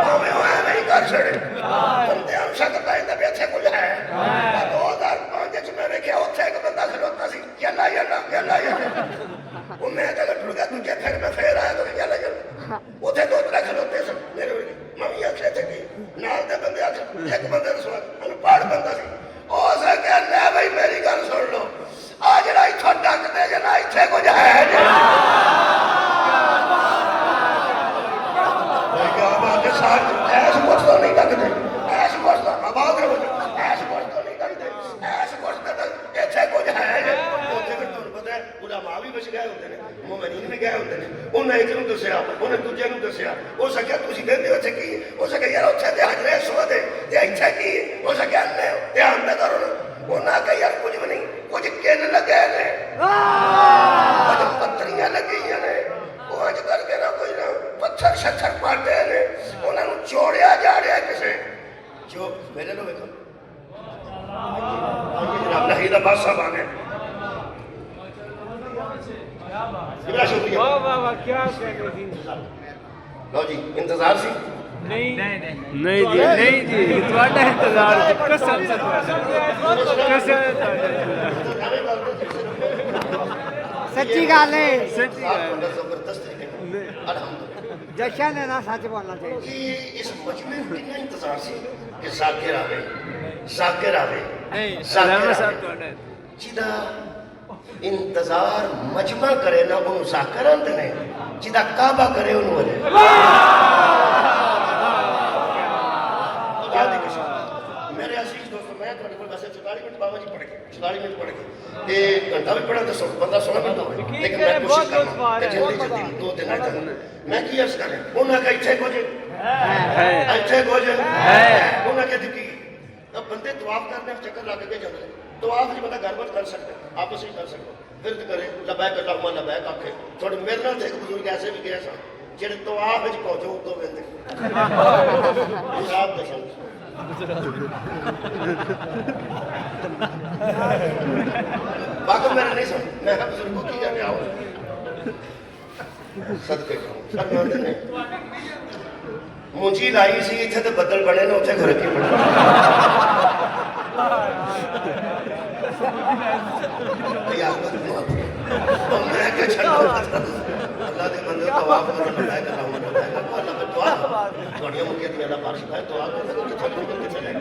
S2: ਭਾਵੇਂ ਉਹ ਐਵੇਂ ਹੀ ਕਰ ਛੜੇ ਬੰਦਿਆਂ ਨੂੰ ਸ਼ੱਕ ਪੈਂਦਾ ਵੀ ਇੱਥੇ ਕੁਝ ਹੈ 2005 ਚ ਮੈਂ ਵੇਖਿਆ ਉੱਥੇ ਇੱਕ ਬੰਦਾ ਖਲੋਤਾ ਸੀ ਯੱਲਾ ਯੱਲਾ ਯੱਲਾ ਯੱਲਾ ਉਹ ਮੈਂ ਤਾਂ ਟੁੱਟ ਗਿਆ ਦੂਜੇ ਫਿਰ ਆਇਆ ਤਾਂ ਯੱਲਾ ਯੱਲਾ ਉੱਥੇ ਦੋ ਤਰ੍ਹਾਂ ਖਲੋਤੇ ਸਨ ਮੇਰੇ ਮੈਂ ਵੀ ਆਖਿਆ ਤੇ ਨਾਲ ਦੇ ਬੰਦੇ ਆਖਿਆ ਇੱਕ ਬੰਦੇ ਨੂੰ ਸੁਣ ਅਨਪੜ੍ਹ ਬੰਦਾ ਸੀ ਉਹ ਸਕਿਆ ਲੈ ਬਈ ਮੇਰੀ ਗੱਲ ਸੁਣ ਲਓ ਆ ਜਿਹੜਾ ਇੱਥੋਂ ਡੱਕਦੇ ਜੇ ਨਾ ਇੱਥੇ ਕੁਝ ਹੈ ਜੀ ਕਿਆ ਬਾਤ ਹੈ ਸਾਰ ਐਸ ਕੁਛ ਤੋਂ ਨਹੀਂ ਡੱਕਦੇ ਐਸ ਕੁਛ ਤੋਂ ਆਵਾਜ਼ ਕਰੋ ਐਸ ਕੁਛ ਤੋਂ ਨਹੀਂ ਡੱਕਦੇ ਐਸ ਕੁਛ ਤੋਂ ਇੱਥੇ ਕੁਝ ਹੈ ਜੀ ਉੱਥੇ ਫਿਰ ਤੁਹਾਨੂੰ ਪਤਾ ਹੈ ਉਲਮਾ ਵੀ ਵਿੱਚ ਗਏ ਹੁੰਦੇ ਨੇ ਮੁਮੀਨ ਵੀ ਗਏ ਹੁੰਦੇ ਨੇ ਉਹਨੇ ਇੱਕ ਨੂੰ ਦੱਸਿਆ ਉਹਨੇ ਦੂਜੇ ਨੂੰ ਦੱਸਿਆ ਉਹ ਸਕਿਆ ਤੁਸੀਂ ਕਹਿੰਦੇ ਹੋ ਇੱਥੇ ਕੀ ਉਹ ਸਕਿਆ ਯਾਰ ਉੱਥੇ ਤੇ ਹਜਰੇ ਸੋਦੇ ਤੇ ਇੱਥੇ ਕੀ ਉਹ ਸਕਿਆ ਨਹੀਂ ਧਿਆਨ ਨਾ ਕਰੋ ਉਹਨਾਂ ਕਹੀ ਯਾਰ ਕੁਝ ਵੀ ਨਹੀਂ ਕੁਝ ਕਿੰਨ ਲੱਗੇ ਨੇ ਕੁਝ ਪੱਤਰੀਆਂ ਲੱਗੀਆਂ ਨੇ ਉਹ ਅੱਜ ਕਰਕੇ ਨਾ ਕੋਈ ਨਾ ਪੱਥਰ ਛੱਥਰ ਪਾਟੇ ਨੇ ਉਹਨਾਂ ਨੂੰ ਚੋੜਿਆ ਜਾ ਰਿਹਾ ਕਿਸੇ ਜੋ ਮੇਰੇ ਨੂੰ ਵੇਖੋ ਜਨਾਬ ਨਹੀਂ ਦਾ ਬਾਦ ਸਾਹਿਬ ਆ ਗਏ ਬੜਾ ਸ਼ੁਕਰੀਆ
S4: वाह वाह वाह क्या कहते
S2: ਲਓ ਜੀ ਇੰਤਜ਼ਾਰ ਸੀ
S4: नहीं नहीं जी नहीं जी ਤੁਹਾਡਾ ਇੰਤਜ਼ਾਰ ਜੀ ਕਸਮ ਸੇ
S1: ਸੱਚੀ ਗੱਲ ਹੈ
S4: ਸੱਚੀ ਗੱਲ
S2: ਜ਼ਬਰਦਸਤ ਤਰੀਕੇ ਨਾਲ ਅਲਹਮਦੁਲਿल्लाह
S1: ਜਸ਼ਨ ਹੈ ਨਾ ਸੱਚ ਬੋਲਣਾ ਚਾਹੀਦਾ
S2: कि इस मजमे में कितना इंतजार सी कि जाकिर आवे
S4: नहीं सलाम साहब ਤੁਹਾਡਾ
S2: जिदा इंतजार मजमा करे ना उन्होंने जाकर आते ने, जिदा काबा करे उन्होंने मेरे असीज दोस्तों, मैं थोड़े को वैसे 44 मिनट बाबा जी पढ़ गए, 44 मिनट पढ़ गए, ये घंटा भी पढ़ा तो 15-16 मिनट हो गए, लेकिन मैं कोशिश करूँगा जल्दी जल्दी 2 दिन आज मैं की अर्ज करें उन्हें का इच्छा कुछ इच्छा कुछ उन्हें क्या दिखी। अब बंदे तवाफ करने चक्कर ला के जाते हैं, तवाफ जी बंदा गड़बड़ कर सकते आपस में कर सकते फिर करे लबैक अल्लाहुम्मा लबैक आखे थोड़े मेरे नाल एक बुजुर्ग ऐसे भी गए सन जेड़े तवाफ विच पहुंचो उतो वेंदे हिसाब दसन बाकी मेरे नहीं सुन मैं बुजुर्गों की क्या आओ सदके सदके ने मुंजी लाई सी इत्थे ते बदल बने ने उत्थे घर की बने मैं क्या छड्डो अल्लाह दे बंदे तवाफ करो मैं कर रहा हूं अल्लाह पे दुआ थोड़ियां मुकिया दी अल्लाह बारिश है दुआ करो किथे किथे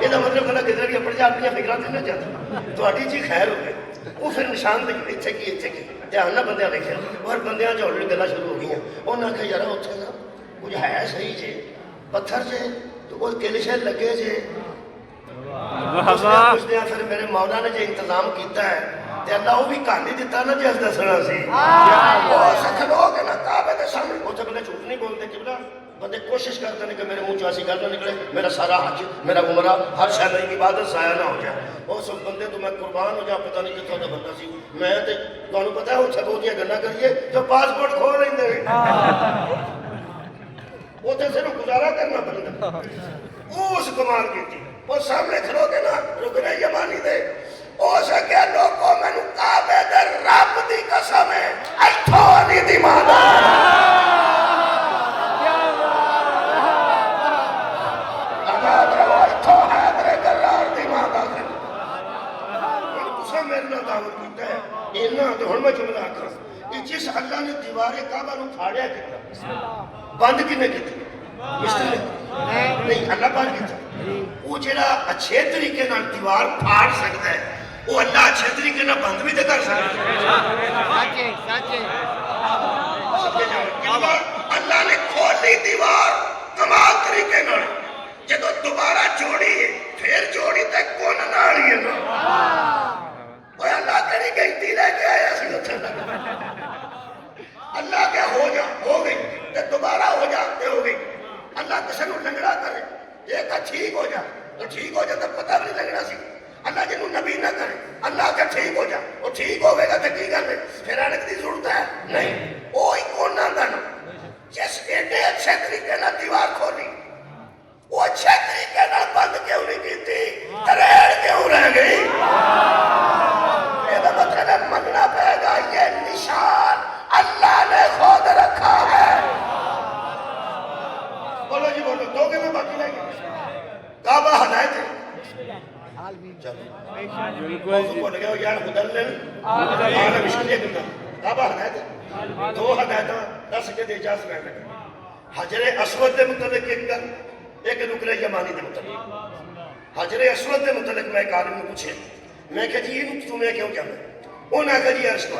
S2: ਇਹਦਾ ਮਤਲਬ ਕਹਿੰਦਾ ਕਿਧਰ ਵੀ ਆਪਣੀ ਆਪਣੀਆਂ ਫਿਕਰਾਂ ਤੇ ਨਾ ਜਾਂਦਾ ਤੁਹਾਡੀ ਜੀ ਖੈਰ ਹੋਵੇ ਉਹ ਫਿਰ ਨਿਸ਼ਾਨ ਦੇ ਇੱਥੇ ਕੀ ਧਿਆਨ ਨਾਲ ਬੰਦਿਆਂ ਦੇਖਿਆ ਔਰ ਬੰਦਿਆਂ 'ਚ ਹੌਲੀ ਗੱਲਾਂ ਸ਼ੁਰੂ ਹੋ ਗਈਆਂ ਉਹਨਾਂ ਆਖਿਆ ਯਾਰ ਉੱਥੇ ਨਾ ਕੁਝ ਹੈ ਸਹੀ ਜੇ ਪੱਥਰ ਜੇ ਤੇ ਉਹ ਕਿਲਸ਼ੇ ਲੱਗੇ ਜੇ ਪੁੱਛਦੇ ਆ ਫਿਰ ਮੇਰੇ ਮੌਲਾ ਨੇ ਜੇ ਇੰਤਜ਼ਾਮ ਕੀਤਾ ਹੈ ਤੇ ਅੱਲਾ ਉਹ ਵੀ ਕਹਾਣੀ ਦਿੱਤਾ ਨਾ ਜਿਸ ਦੱਸਣਾ ਸੀ ਉਹ ਸਖਲੋਗੇ ਨਾ ਕਾਬੇ ਦੇ ਸਾਹਮਣੇ ਉੱਥੇ ਬੰਦੇ ਝੂਠ ਨਹੀਂ ਬੋਲਦੇ ਕਿਬਲਾ बंदे कोशिश करते हैं कि मेरे मुंह ऐसी गल ना निकले मेरा सारा हज मेरा उमरा हर शहर की इबादत जाया ना हो जाए और सब बंदे तो मैं कुर्बान हो जा पता नहीं कितों का बंदा सी मैं तो तुहानू पता है उत्थे बहुतियां गल्लां करिए जो पासपोर्ट खो लेंदे उत्थे सिर्फ गुजारा करना पैंदा उस कमाल की और सामने खलोगे ना रुकना यमानी दे हो सके लोगों मैनू काबे दे रब दी कसम है इत्थों नहीं दी मादा जिस अल्लाह ने दीवारे काबा फाड़िया बंद किने की नहीं अल्लाह बंद किया वो जेड़ा अच्छे तरीके नाल दीवार फाड़ सकता है वो अल्लाह अच्छे तरीके नाल बंद भी तो कर सकता है अल्लाह ने खोली दीवार कमाल तरीके नाल जदों दोबारा जोड़ी फिर जोड़ी तक कौन नाल ही है ना अल्लाह तेरी गिनती लेके आया सी अल्लाह क्या हो गई तो दोबारा हो जाते हो गई अल्लाह किसी को लंगड़ा करे एक ठीक हो जा तो ठीक हो जा तो पता भी नहीं लगना सी अल्लाह जिन्हों नबी ना करे अल्लाह का ठीक हो जा वो ठीक होगा तो की गल है फिर आने की जरूरत है नहीं वो ही कौन आंदा ना जिस एडे अच्छे तरीके ना दीवार खोली वो अच्छे तरीके ना बंद क्यों नहीं की तरेड़ क्यों रह गई मतलब मनना पड़ेगा ये निशान अल्लाह ने खुद रखा है बोलो जी बोलो दो के में बाकी नहीं काबा हदायत है चलो बोल गया यार मुदल्लिल आला मिशलिए करना काबा हदायत है दो हदायत 10 के दे इजाजत कर लगे हजरे अस्वद के मुतल्लिक एक रुकने यमानी के मुतल्लिक हजरे अस्वद के मुतल्लिक मैं एक आलिम ने पूछे मैं कहा जी ये तुम्हें क्यों कहना उन्हें कहा जी अर्श तो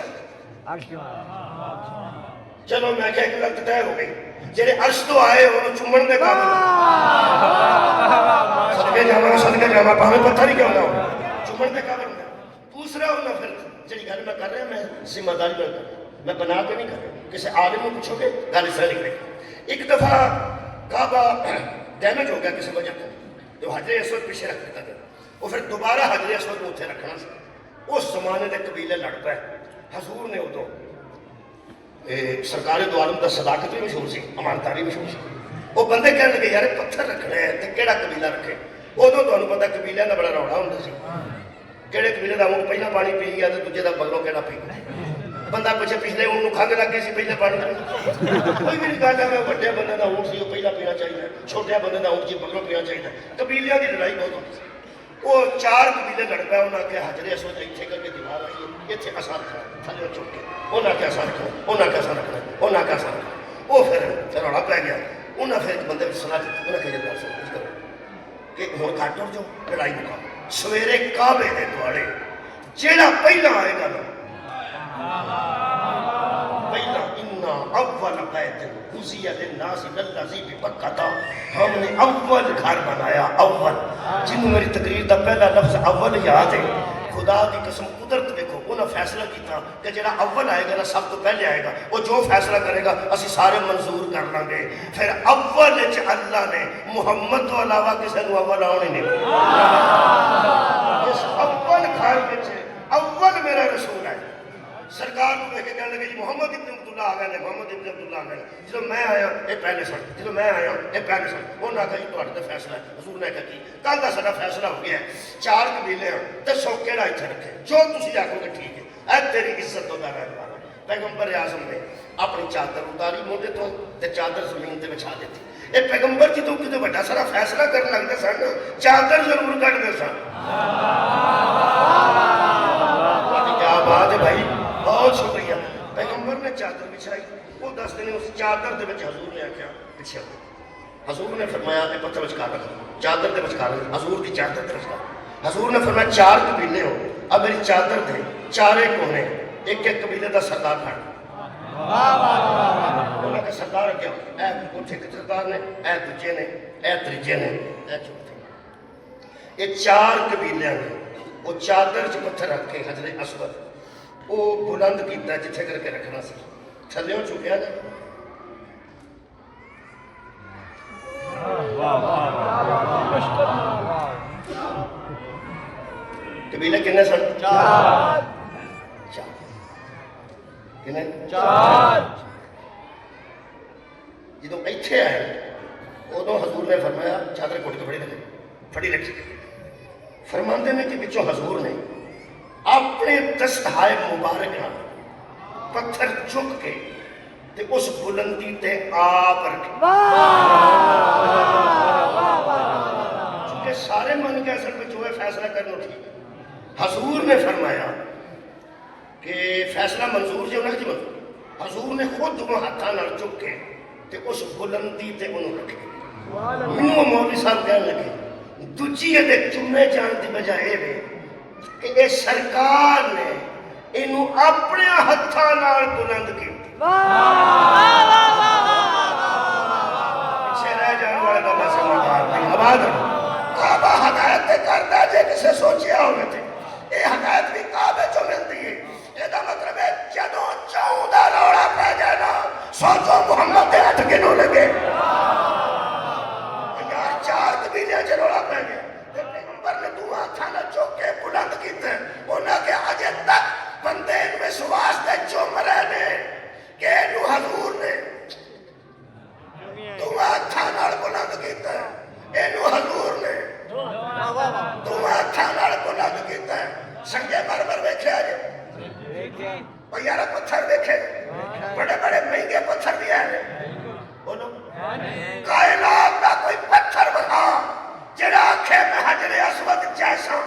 S2: चलो मैं क्या एक गलत तय हो गई जेरे अर्श तो आए उन्होंने चुमन दे काबिल सदके जावा भावे पत्थर ही क्यों ना हो चुमन दे काबिल दूसरा उन्हें फिर जी गल मैं कर रहा मैं जिम्मेदारी में कर मैं बना के नहीं कर रहा किसी आलिम को पूछोगे गल इस निकलेगी एक दफा काबा डैमेज हो गया किसी वजह से तो हजरे अस्वद पीछे रख देता था वो फिर दोबारा हजरे अस्वद को उत्थे रखना सी उस जमाने के कबीले लड़ पे हजूर ने उदो सरकारी दो आलम का सदाकत भी मशहूर सी अमानतारी मशहूर सी वो बंदे कहने लगे यार पत्थर रखने हैं तो केड़ा कबीला रखे उदों तुहानू पता कबीलियां का बड़ा रौला हुंदा सी केड़े कबीले का ऊँट पहला पानी पी गया तो दूजे का बगलों केड़ा पी बंदा पिछले पिछले ऊँट खंघ लग गई सी पहले पानी कोई भी नहीं कहता मैं वड्डे बंदे का ऊँट सी पहला पीना चाहिए छोटे बंदे का ऊँट जी बगलों पीना चाहिए कबीलियां की लड़ाई बहुत होती सी वो 4 कबीले लड़ पे उन्हें आख्या हजरे अस्वद इत्थे करके दीवार आई इत्थे असा रखना थले चुक के उन्हें आख्या असा रखना उन्हें आख्या असा रखना उन्हें आख्या असा रखना वो फिर रौला पै गया उन्हें फिर एक बंदे सलाह दी उन्हें कहा गल सुन करो कि हुण घट उठ जाओ लड़ाई मुकाओ सवेरे काबे दे दुआले जेड़ा पहला आएगा ना पहला इन्ना अव्वल बैत उज़िया लिन्नास लल्लज़ी बिबक्कता, हमने अव्वल घर बनाया, अव्वल। जिन्हों मेरी तकरीर का पहला लफ्ज अव्वल याद है, खुदा की कसम कुदरत देखो, उन्हें फैसला किया कि जो अव्वल आएगा ना सब तो पहले आएगा, वो जो फैसला करेगा असी सारे मंजूर कर लेंगे। फिर अव्वल अल्लाह ने मुहम्मद तो अलावा किसी को अव्वल आने नहीं दिया। इस अव्वल घर में अव्वल मेरा रसूल है। सरकार को देख के कहने लगे जी मोहम्मद इब्न अब्दुल्ला आ गए, मोहम्मद इब्न अब्दुल्ला आ गए। जो मैं आया ये पहले सन, जो मैं आया ये पहले सन। उन्होंने आखा जी तुहाडा फैसला है। हजूर ने कहा कि कल का साडा फैसला हो गया, 4 कबीले हैं, दसो केड़ा इत्थे रखे, जो तुसीं आखोगे ठीक है, ऐ तेरी इज्जत तो रहने वाला। पैगंबर आज़म ने अपनी चादर उतारी मोढे तो ते चादर जमीन ते बिछा दी। ये पैगंबर जी तो किते बड़ा सारा फैसला करन लगदे सन, चादर जरूर कढ़दे सन। क्या बात है भाई, बहुत शुक्रिया। पैगंबर ने चादर बिछाई, वो 10 दिन उस चादर के हजूर ने आख्या पिछे, हजूर ने फरमाया पत्थर विचकार रख, चादर के विचकार, हजूर की चादर के विचकार। हजूर ने फरमाया 4 कबीले हो, अब मेरी चादर थे 4 कोने, एक एक कबीले का सरदार खड़ा। उन्होंने सरदार क्या है, उठे के सरदार ने, ए दूजे ने, ए तीजे ने, ए चौथे। ये 4 कबीलियां ने वो चादर च पत्थर रख के हजरे असवद वो बुलंद किया जिथे करके रखना सी, थल्यों चुकया ने। कबीले किन्ने सन? 4। किन्ने? 4। जो इत्थे आए उदों हजूर ने फरमाया चादर घुट के फड़ी रखी। फरमाते ने कि पिछों हजूर ने अपने दस्तहाए मुबारक नाल पत्थर चुक के ते उस बुलंदी ते आप रखे। चूंकि सारे मन के असल में जो है फैसला करना ठीक। हजूर ने फरमाया कि फैसला मंजूर जो ना जी मंजूर। हजूर ने खुद वो हाथों नाल चुक के ते उस बुलंदी ते उन्होंने रखे। मैनू मौलवी साहब कहने लगे दूजी ये चुमे जाने की बजाय ये कि ये सरकार ने इनू अपने हाथों नाल बुलंद की। पिछे रह जाने वाले का बस आबाद काबा हदायत करता जे किसे सोचिया होवे थे ये हदायत भी काबे चो मिलती है। ਇਹਦਾ मतलब है ਜਦੋਂ ਚਾਹੁੰਦਾ ਰੌਲਾ ਪੈ ਜਾਏ ਨਾ ਸੋਚੋ ਮੁਹੰਮਦ ਦੇ ਹੱਥ ਕਿਨੂੰ ਲੱਗੇ। ਯਾਰ 4 ਕਬੀਲਿਆਂ 'ਚ ਰੌਲਾ ਪੈ ਗਿਆ ਤੇ ਪੈਗੰਬਰ ਨੇ ਦੋਵਾਂ ਹੱਥਾਂ ਨਾਲ ਚੁੱਕ ਕੇ ਬੁਲੰਦ ਕੀਤਾ। ਉਹਨਾਂ ਕੇ ਅਜੇ ਤੱਕ ਬੰਦੇ ਨੂੰ ਵਿਸ਼ਵਾਸ ਤੇ ਚੁੰਮ ਰਹੇ ਨੇ ਕਿ ਇਹਨੂੰ ਹਜ਼ੂਰ ਨੇ ਦੋਵਾਂ ਹੱਥਾਂ ਨਾਲ ਬੁਲੰਦ ਕੀਤਾ। ਇਹਨੂੰ ਹਜ਼ੂਰ ਨੇ ਦੋਵਾਂ ਹੱਥਾਂ ਨਾਲ ਬੁਲੰਦ ਕੀਤਾ। ਸੰਗੇ ਮਰਮਰ ਵੇਖਿਆ ਜੇ यार पत्थर देखे बड़े बड़े महंगे पत्थर भी है। बोलो कायनात का कोई पत्थर बना जरा आखे में हजरे अस्वद जैसा।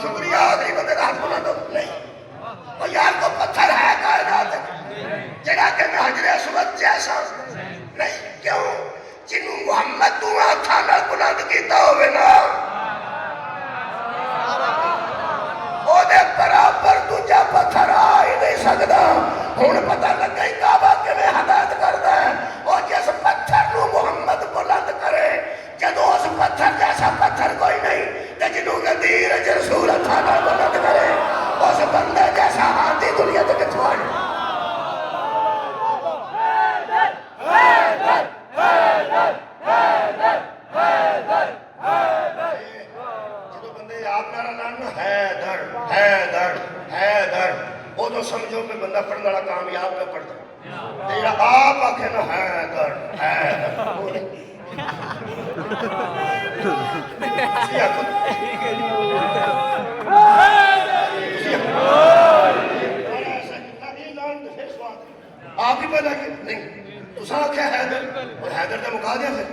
S2: शुक्रिया अगली बंदे का हाथ बुला दो। नहीं वो यार को पत्थर है कायनात जरा आखे में हजरे अस्वद जैसा नहीं। क्यों जिन्हों मुहम्मद तू हाथों नाल बुलंद कीता होवे ना बराबर दूजा पत्थर आ ही नहीं सकता। हुण पता लगा ही काबा किवें हदायत करता है। और जिस पत्थर को मुहम्मद बुलंद करे जदों उस पत्थर जैसा पत्थर कोई नहीं ते जिन्हों गदीर रसूल थाना बुलंद करे उस बंदे जैसा हाथी दुनिया ते किथों आए। तो समझो कि बंदा पढ़ने वाला कामयाब ना पढ़ता तेरा आप आखे ना है दर आप ही पता कि नहीं तुसा आख्या हैदर और हैदर का मुका दिया फिर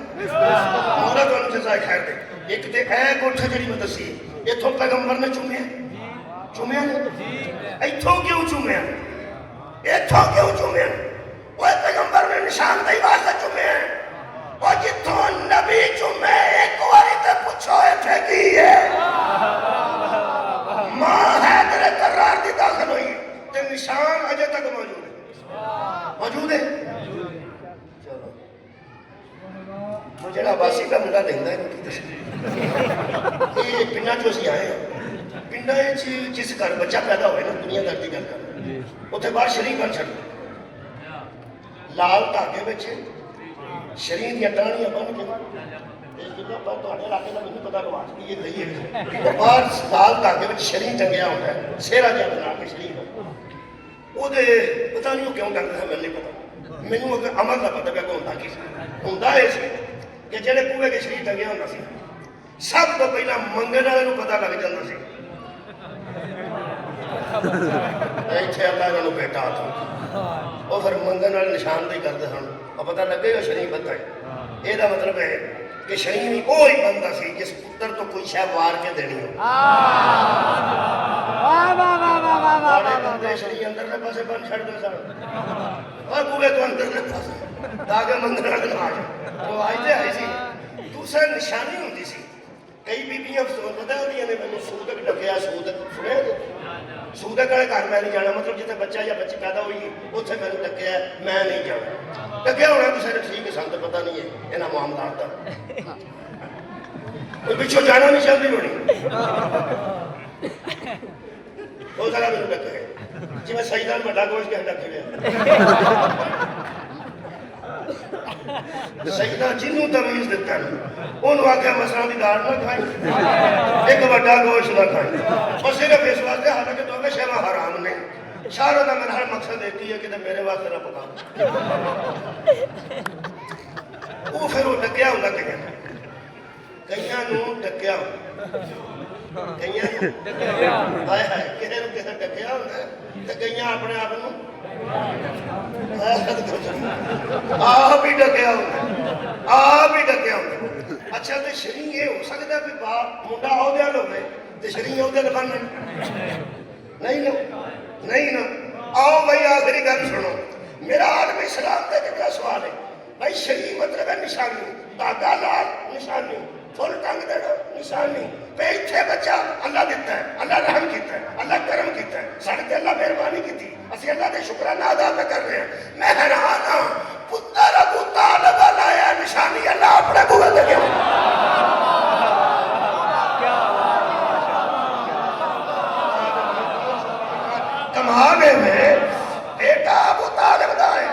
S2: मोहरा तो जज़ा खैर दे। एक तो ऐ कोठे जी मैं दसी इथों पैगंबर ने चुमिया चुमिया इथों क्यों चुमिया इथों क्यों चुमिया वो पैगंबर ने निशानदेही वास्ते चुमिया और जिथों नबी चुमे एक बारी तो पूछो इथे की है मां हैदर ਮਾਸੀ ਦਾ ਮੁੰਡਾ ਲੈਂਦਾ ਇਹਨੂੰ ਕੀ ਦੱਸਾਂ। ਇਹ ਪਿੰਡਾਂ 'ਚੋਂ ਅਸੀਂ ਆਏ ਹਾਂ। ਪਿੰਡਾਂ 'ਚ ਜਿਸ ਘਰ ਬੱਚਾ ਪੈਦਾ ਹੋਵੇ ਨਾ, ਦੁਨੀਆਦਾਰ ਦੀ ਗੱਲ ਕਰ, ਉੱਥੇ ਬਾਹਰ ਸ਼ਰੀਕ ਬਣ ਛੱਡ, ਲਾਲ ਧਾਗੇ ਵਿੱਚ ਸ਼ਰੀਰ ਦੀਆਂ ਟਾਹਣੀਆਂ ਬੰਨ੍ਹ ਕੇ, ਜਿੱਦਾਂ ਪਰ ਤੁਹਾਡੇ ਇਲਾਕੇ ਦਾ ਮੈਨੂੰ ਪਤਾ ਰਿਵਾਜ ਕੀ ਇਹ ਗਈ ਹੈ, ਬਾਹਰ ਲਾਲ ਧਾਗੇ ਵਿੱਚ ਸ਼ਰੀਰ ਟੰਗਿਆ ਹੁੰਦਾ ਹੈ, ਸਿਹਰਾ ਜਿਹਾ ਬਣਾ ਕੇ ਸ਼ਰੀਰ ਉਹਦੇ ਪਤਾ ਨਹੀਂ ਉਹ ਕਿਉਂ ਟੰਗਦਾ ਹੈ, ਮੈਨੂੰ ਨਹੀਂ ਪਤਾ। ਮੈਨੂੰ ਅਗਰ ਅਮਲ ਦਾ ਪਤਾ ਪਿਆ ਕਿ ਹੁੰਦਾ ਕੀ ਸੀ। ਹੁੰਦਾ ਇਹ ਸੀ ਕਿ ਜਿਹੜੇ ਪੂਰੇ ਕੇ ਸ਼ਰੀਰ ਟੰਗਿਆ ਹੁੰਦਾ ਸੀ, ਸਭ ਤੋਂ ਪਹਿਲਾਂ ਮੰਗਣ ਵਾਲੇ ਨੂੰ ਪਤਾ ਲੱਗ ਜਾਂਦਾ ਸੀ ਇੱਥੇ ਅੱਲਾ ਇਹਨਾਂ ਨੂੰ ਬੇਟਾ ਆਤਾ। ਉਹ ਫਿਰ ਮੰਗਣ ਵਾਲੇ ਨਿਸ਼ਾਨਦੇਹੀ ਕਰਦੇ ਸਨ, ਉਹ ਪਤਾ ਲੱਗੇਗਾ ਸ਼ਰੀਰ ਬੰਦਾ ਹੈ। ਇਹਦਾ ਮਤਲਬ ਹੈ ਕਿ ਸ਼ਰੀਰ ਹੀ ਉਹ ਹੀ ਬੰਦਾ ਸੀ ਜਿਸ ਪੁੱਤਰ ਤੋਂ ਕੋਈ ਸ਼ੈ ਵਾਰ ਕੇ ਦੇਣੀ ਹੋ। ਸ਼ਰੀਰ ਅੰਦਰਲੇ ਪਾਸੇ ਬੰਨ ਛੱਡਦੇ ਸਨ, और पूरे तो अंदर लगता सी ताकि मंदिर वाले ना आ जाए। तो आते आई सी दूसरा निशानी होती सी। कई बीबियां पता होंदियां ने मैंने सूदक डकिया, सूदक सुने, सूदक वाले घर मैं नहीं जाना, मतलब जिथे बच्चा या बच्ची पैदा हुई उत्थे मैंने डकिया, मैं नहीं जाना। डकिया होना किसी ने ठीक है, सानू पता नहीं है इन्हां मामलात दा, कोई पिछों जाना नहीं चाहती होनी, वो सारा मैंने डकिया जिवें सईदान बड़ा गोश्त के डक लिया। सईदा जिन्हों तमीज दिता उन्होंने आख्या मसरां दी दाल ना खाई, एक बड़ा गोश्त ना खाई, और सिर्फ इस वास्ते हालांकि दोवें शैवां हराम ने। सारों का मेरा हर मकसद एक ही है कि मेरे वास्ते ना पका। वो फिर वो डकिया होंदा कईयां नूं डकिया, कईयां हाय हाय किसे नूं किसे डकिया होंदा ते कईयां अपने आप नूं आप ही डकिया होंदा, आप ही डकिया होंदा। अच्छा ते शरीर ये हो सकदा भी बाप मुंडा औहदे वाल होवे ते शरीर औहदे वाल बनना नहीं ना, नहीं ना। आओ भाई आखिरी गल सुनो, मेरा आलम इस्लाम का जिहड़ा सवाल है भाई, शरीर मतलब है निशानी, धागा लाल निशानी, फुल टंग देना निशानी, पे इत्थे बच्चा अल्लाह दिता है, अल्लाह रहम किया है, अल्लाह करम किया है, साडे ते अल्लाह मेहरबानी की, असं अल्लाह के शुक्राना अदा पे कर रहे हैं। मैं हैरान हाँ, पुत्र अबू तालिब लाया निशानी अल्लाह अपने बूहे ते गया। कमाल है में बेटा अबू तालिब दा है,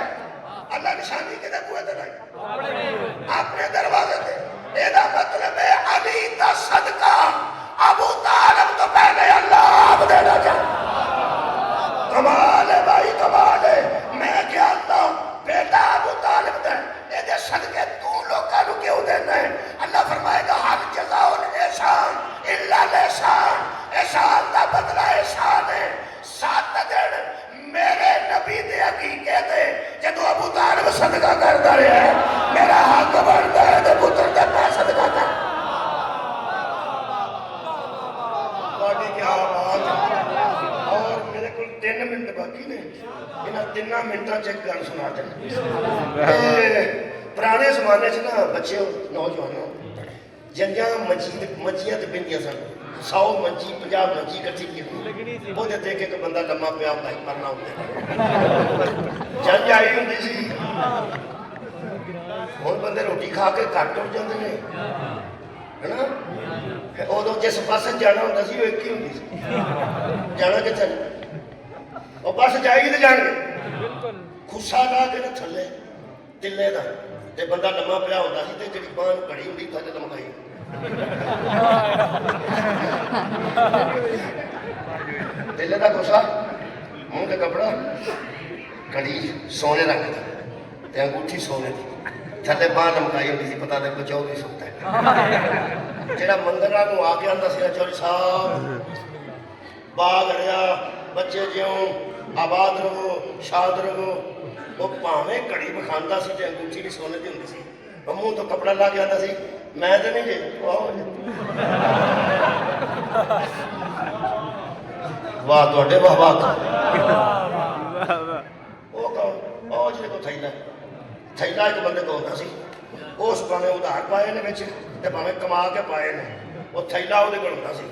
S2: अल्लाह निशानी किते बूहे ते लाई अपने दरवाजे ते। ਇਹਦਾ मतलब है अली का सदका अबू तालिब तो पहले अल्लाह आप देना चाहे। कमाल है भाई, कमाल है। मैं क्या अल्लाह बेटा अबू तालिब दे ਇਹਦੇ सदके तू लोगों को क्यों देना है? अल्लाह फरमाएगा हल जज़ाउल एहसान इल्ला एहसान, एहसान का बदला एहसान है। 7 दिन मेरे नबी दे हकीके ते जदों अबू तालिब सदका करदा रहा मेरा हक बनदा है ते पुत्र दा मैं सदका कर। बाकी क्या बात है। और मेरे को 3 मिनट बाकी ने, इन्हां 3 मिनटां च एक गल सुना देना। पुराने जमाने च ना बच्चे नौजवानों जंजां मंजियां ते पिंदियां सन, 100 मंजी 50 मंजी इकट्ठी की वो देख एक बंदा लम्मा पिया होंदा मरना होंदा जंज आई होंदी सी। हुण बंदे रोटी खा के घट उठ जाते हैं है ना। उदों जिस बस जाना होंदा सी वो एक ही होंदी सी, जाना कित्थे और बस जाएगी तो जाएंगे खुस्सा ला के ना थल्ले तिल्ले का ते बंदा लम्मा पिया होंदा सी ते जिहड़ी बांह घड़ी हुंदी थल्ले लमकाई तिल्ले का खुस्सा मुंह का कपड़ा घड़ी सोने रंग की ते अंगूठी सोने की थल्ले बांह लमकाई होंदी सी, पता नहीं कुछ और ही सुनता है। जेड़ा मंदिर नूं आके आंदा सी चौधरी साहब बाग रहा बच्चे ज्यों आबाद रहो शाद रहो, वो भावें घड़ी विखांदा सी ते अंगूठी भी सोने की हुंदी सी, मूँह तो कपड़ा ला के आंदा सी मैं तो नहीं जे वाह तुहाडे वाह वाह। वो कौन ओ जिहदे कोल थैला थैला एक बंदे कोल होंदा सी, उस भावें उधार पाए ने विच ते भावें कमा के पाए ने, वो थैला उहदे कोल होंदा सी।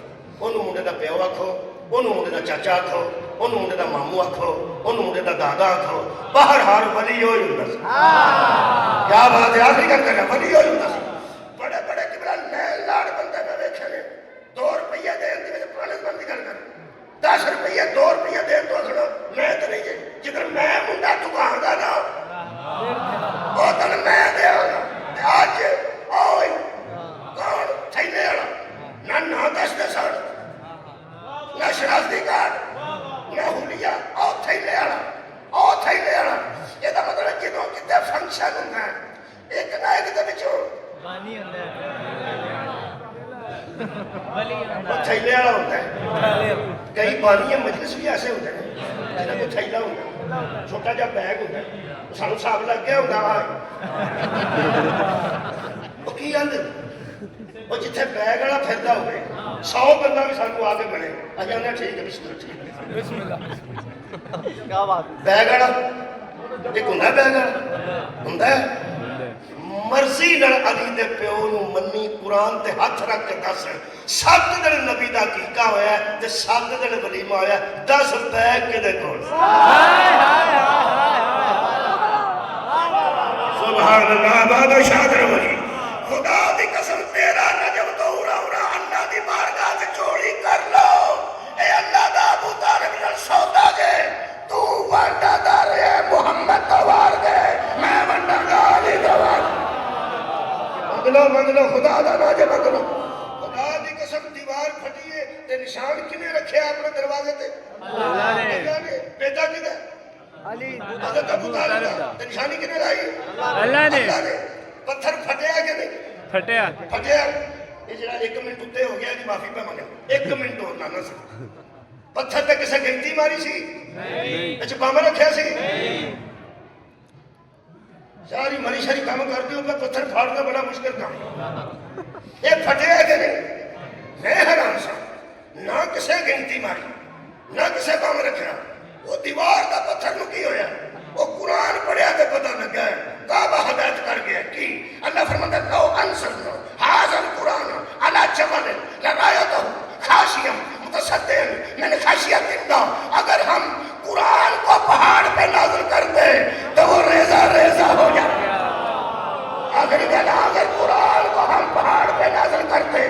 S2: ओनू मुंडे दा प्यो आखो, ओनू मुंडे दा चाचा आखो, ओनू मुंडे दा मामू आखो, ओनू मुंडे दा दादा आखो, बहरहाल वली होई हुंदा सी। क्या बात है, आखिरी गल करना वली होई हुंदा सी। बड़े शनाख्ती कार्ड मैं हुलिया ਉੱਥੇ ਹੀ ਲੈ ਆਣਾ ਉੱਥੇ ਹੀ ਲੈ ਆਣਾ ਇਹਦਾ ਮਤਲਬ ਜਦੋਂ ਕਿਤੇ ਫੰਕਸ਼ਨ ਹੁੰਦਾ ਹੈ ਇੱਕ ਨਾ ਇੱਕ ਦੇ ਵਿੱਚੋਂ
S1: बानी होता है
S2: ਉੱਥੇ ਹੀ ਲੈ ਆਣਾ ਹੁੰਦਾ ਹੈ ਕਈ ਬਾਨੀਆਂ ਮਜਲਿਸ ਵੀ ਐਸੇ ਹੁੰਦੇ ਨੇ ਜਿਹਨਾਂ ਕੋਲ ਥੈਲਾ ਹੁੰਦਾ ਛੋਟਾ ਜਿਹਾ ਬੈਗ ਹੁੰਦਾ ਸਾਨੂੰ ਹਿਸਾਬ ਲੱਗ ਗਿਆ ਹੁੰਦਾ ਵਾ ਉਹ ਕੀ ਕਹਿੰਦੇ ਉਹ ਜਿੱਥੇ ਬੈਗ ਵਾਲਾ ਫਿਰਦਾ ਹੋਵੇ 100 ਬੰਦਾ ਵੀ ਸਾਨੂੰ ਆ ਕੇ ਮਿਲੇ ਅਸੀਂ ਕਹਿੰਦੇ ਠੀਕ ਹੈ ਬਿਸਮਿਲ੍ਲਾ
S1: क्या बात
S2: ਬੈਗ ਵਾਲਾ ਇੱਕ ਹੁੰਦਾ ਬੈਗ ਵਾਲਾ ਹੁੰਦਾ ਹੈ। ਮਰਜ਼ੀ ਨਾਲ ਅਲੀ ਦੇ ਪਿਓ ਨੂੰ ਮੰਨੀ ਕੁਰਾਨ ਤੇ ਹੱਥ ਰੱਖ ਕੇ ਦੱਸ 7 ਦਿਨ ਨਬੀ ਦਾ ਕੀਕਾ ਹੋਇਆ ਤੇ 7 ਦਿਨ ਵਲੀਮਾ ਹੋਇਆ 10 ਬੈਗ ਕਿਹਦੇ ਕੋਲ ਸੁਭਾਨ ਅੱਲਾਹ ਬਾਦਾ ਸ਼ਾਦਰ ਵਲੀ खुदा दी कसम तेरा नजब तो उरा उरा अल्लाह दी बारगाह से चोरी कर लो ए अल्लाह दा अबू तालिब नाल सौदा जे तू वंडादार है मोहम्मद तो वार गए मैं वंडागा अली दा वार मंग लो खुदा दा नाज मंग लो खुदा दी कसम दीवार फटी है ते निशान किने रखे अपने दरवाजे ते
S4: अल्लाह ने
S2: बेटा किने
S1: अली
S2: हज़रत अबू तालिब दा ते निशानी किने लाई
S4: अल्लाह ने
S2: पत्थर फटिया कि नहीं
S4: फटिया
S2: फटिया ये जरा 1 मिनट उत्ते हो गया जी माफी पे मंगे 1 मिनट और ना सी पत्थर ते किसे गिनती मारी सी नहीं अच्छा बम रखया सी नहीं सारी मरी शरी काम कर दियो पे पत्थर फाड़ना बड़ा मुश्किल काम ये फटिया कि नहीं मैं हैरान सा ना किसे गिनती मारी ना किसे बम रखया वो दीवार दा पत्थर नु की होया वो कुरान पढ़िया ते पता लगा काबा हदायत कर गया कि अल्लाह फरमाता लो अंसलना हाज़ल कुरान अला जबल लरायतहु खाशियम मुतसद्दिन min खाशियतिल्लाह अगर हम कुरान को पहाड़ पे नाज़िल करते तो वो रेजा रेजा हो जाता। अगर कुरान को हम पहाड़ पे नाज़िल करते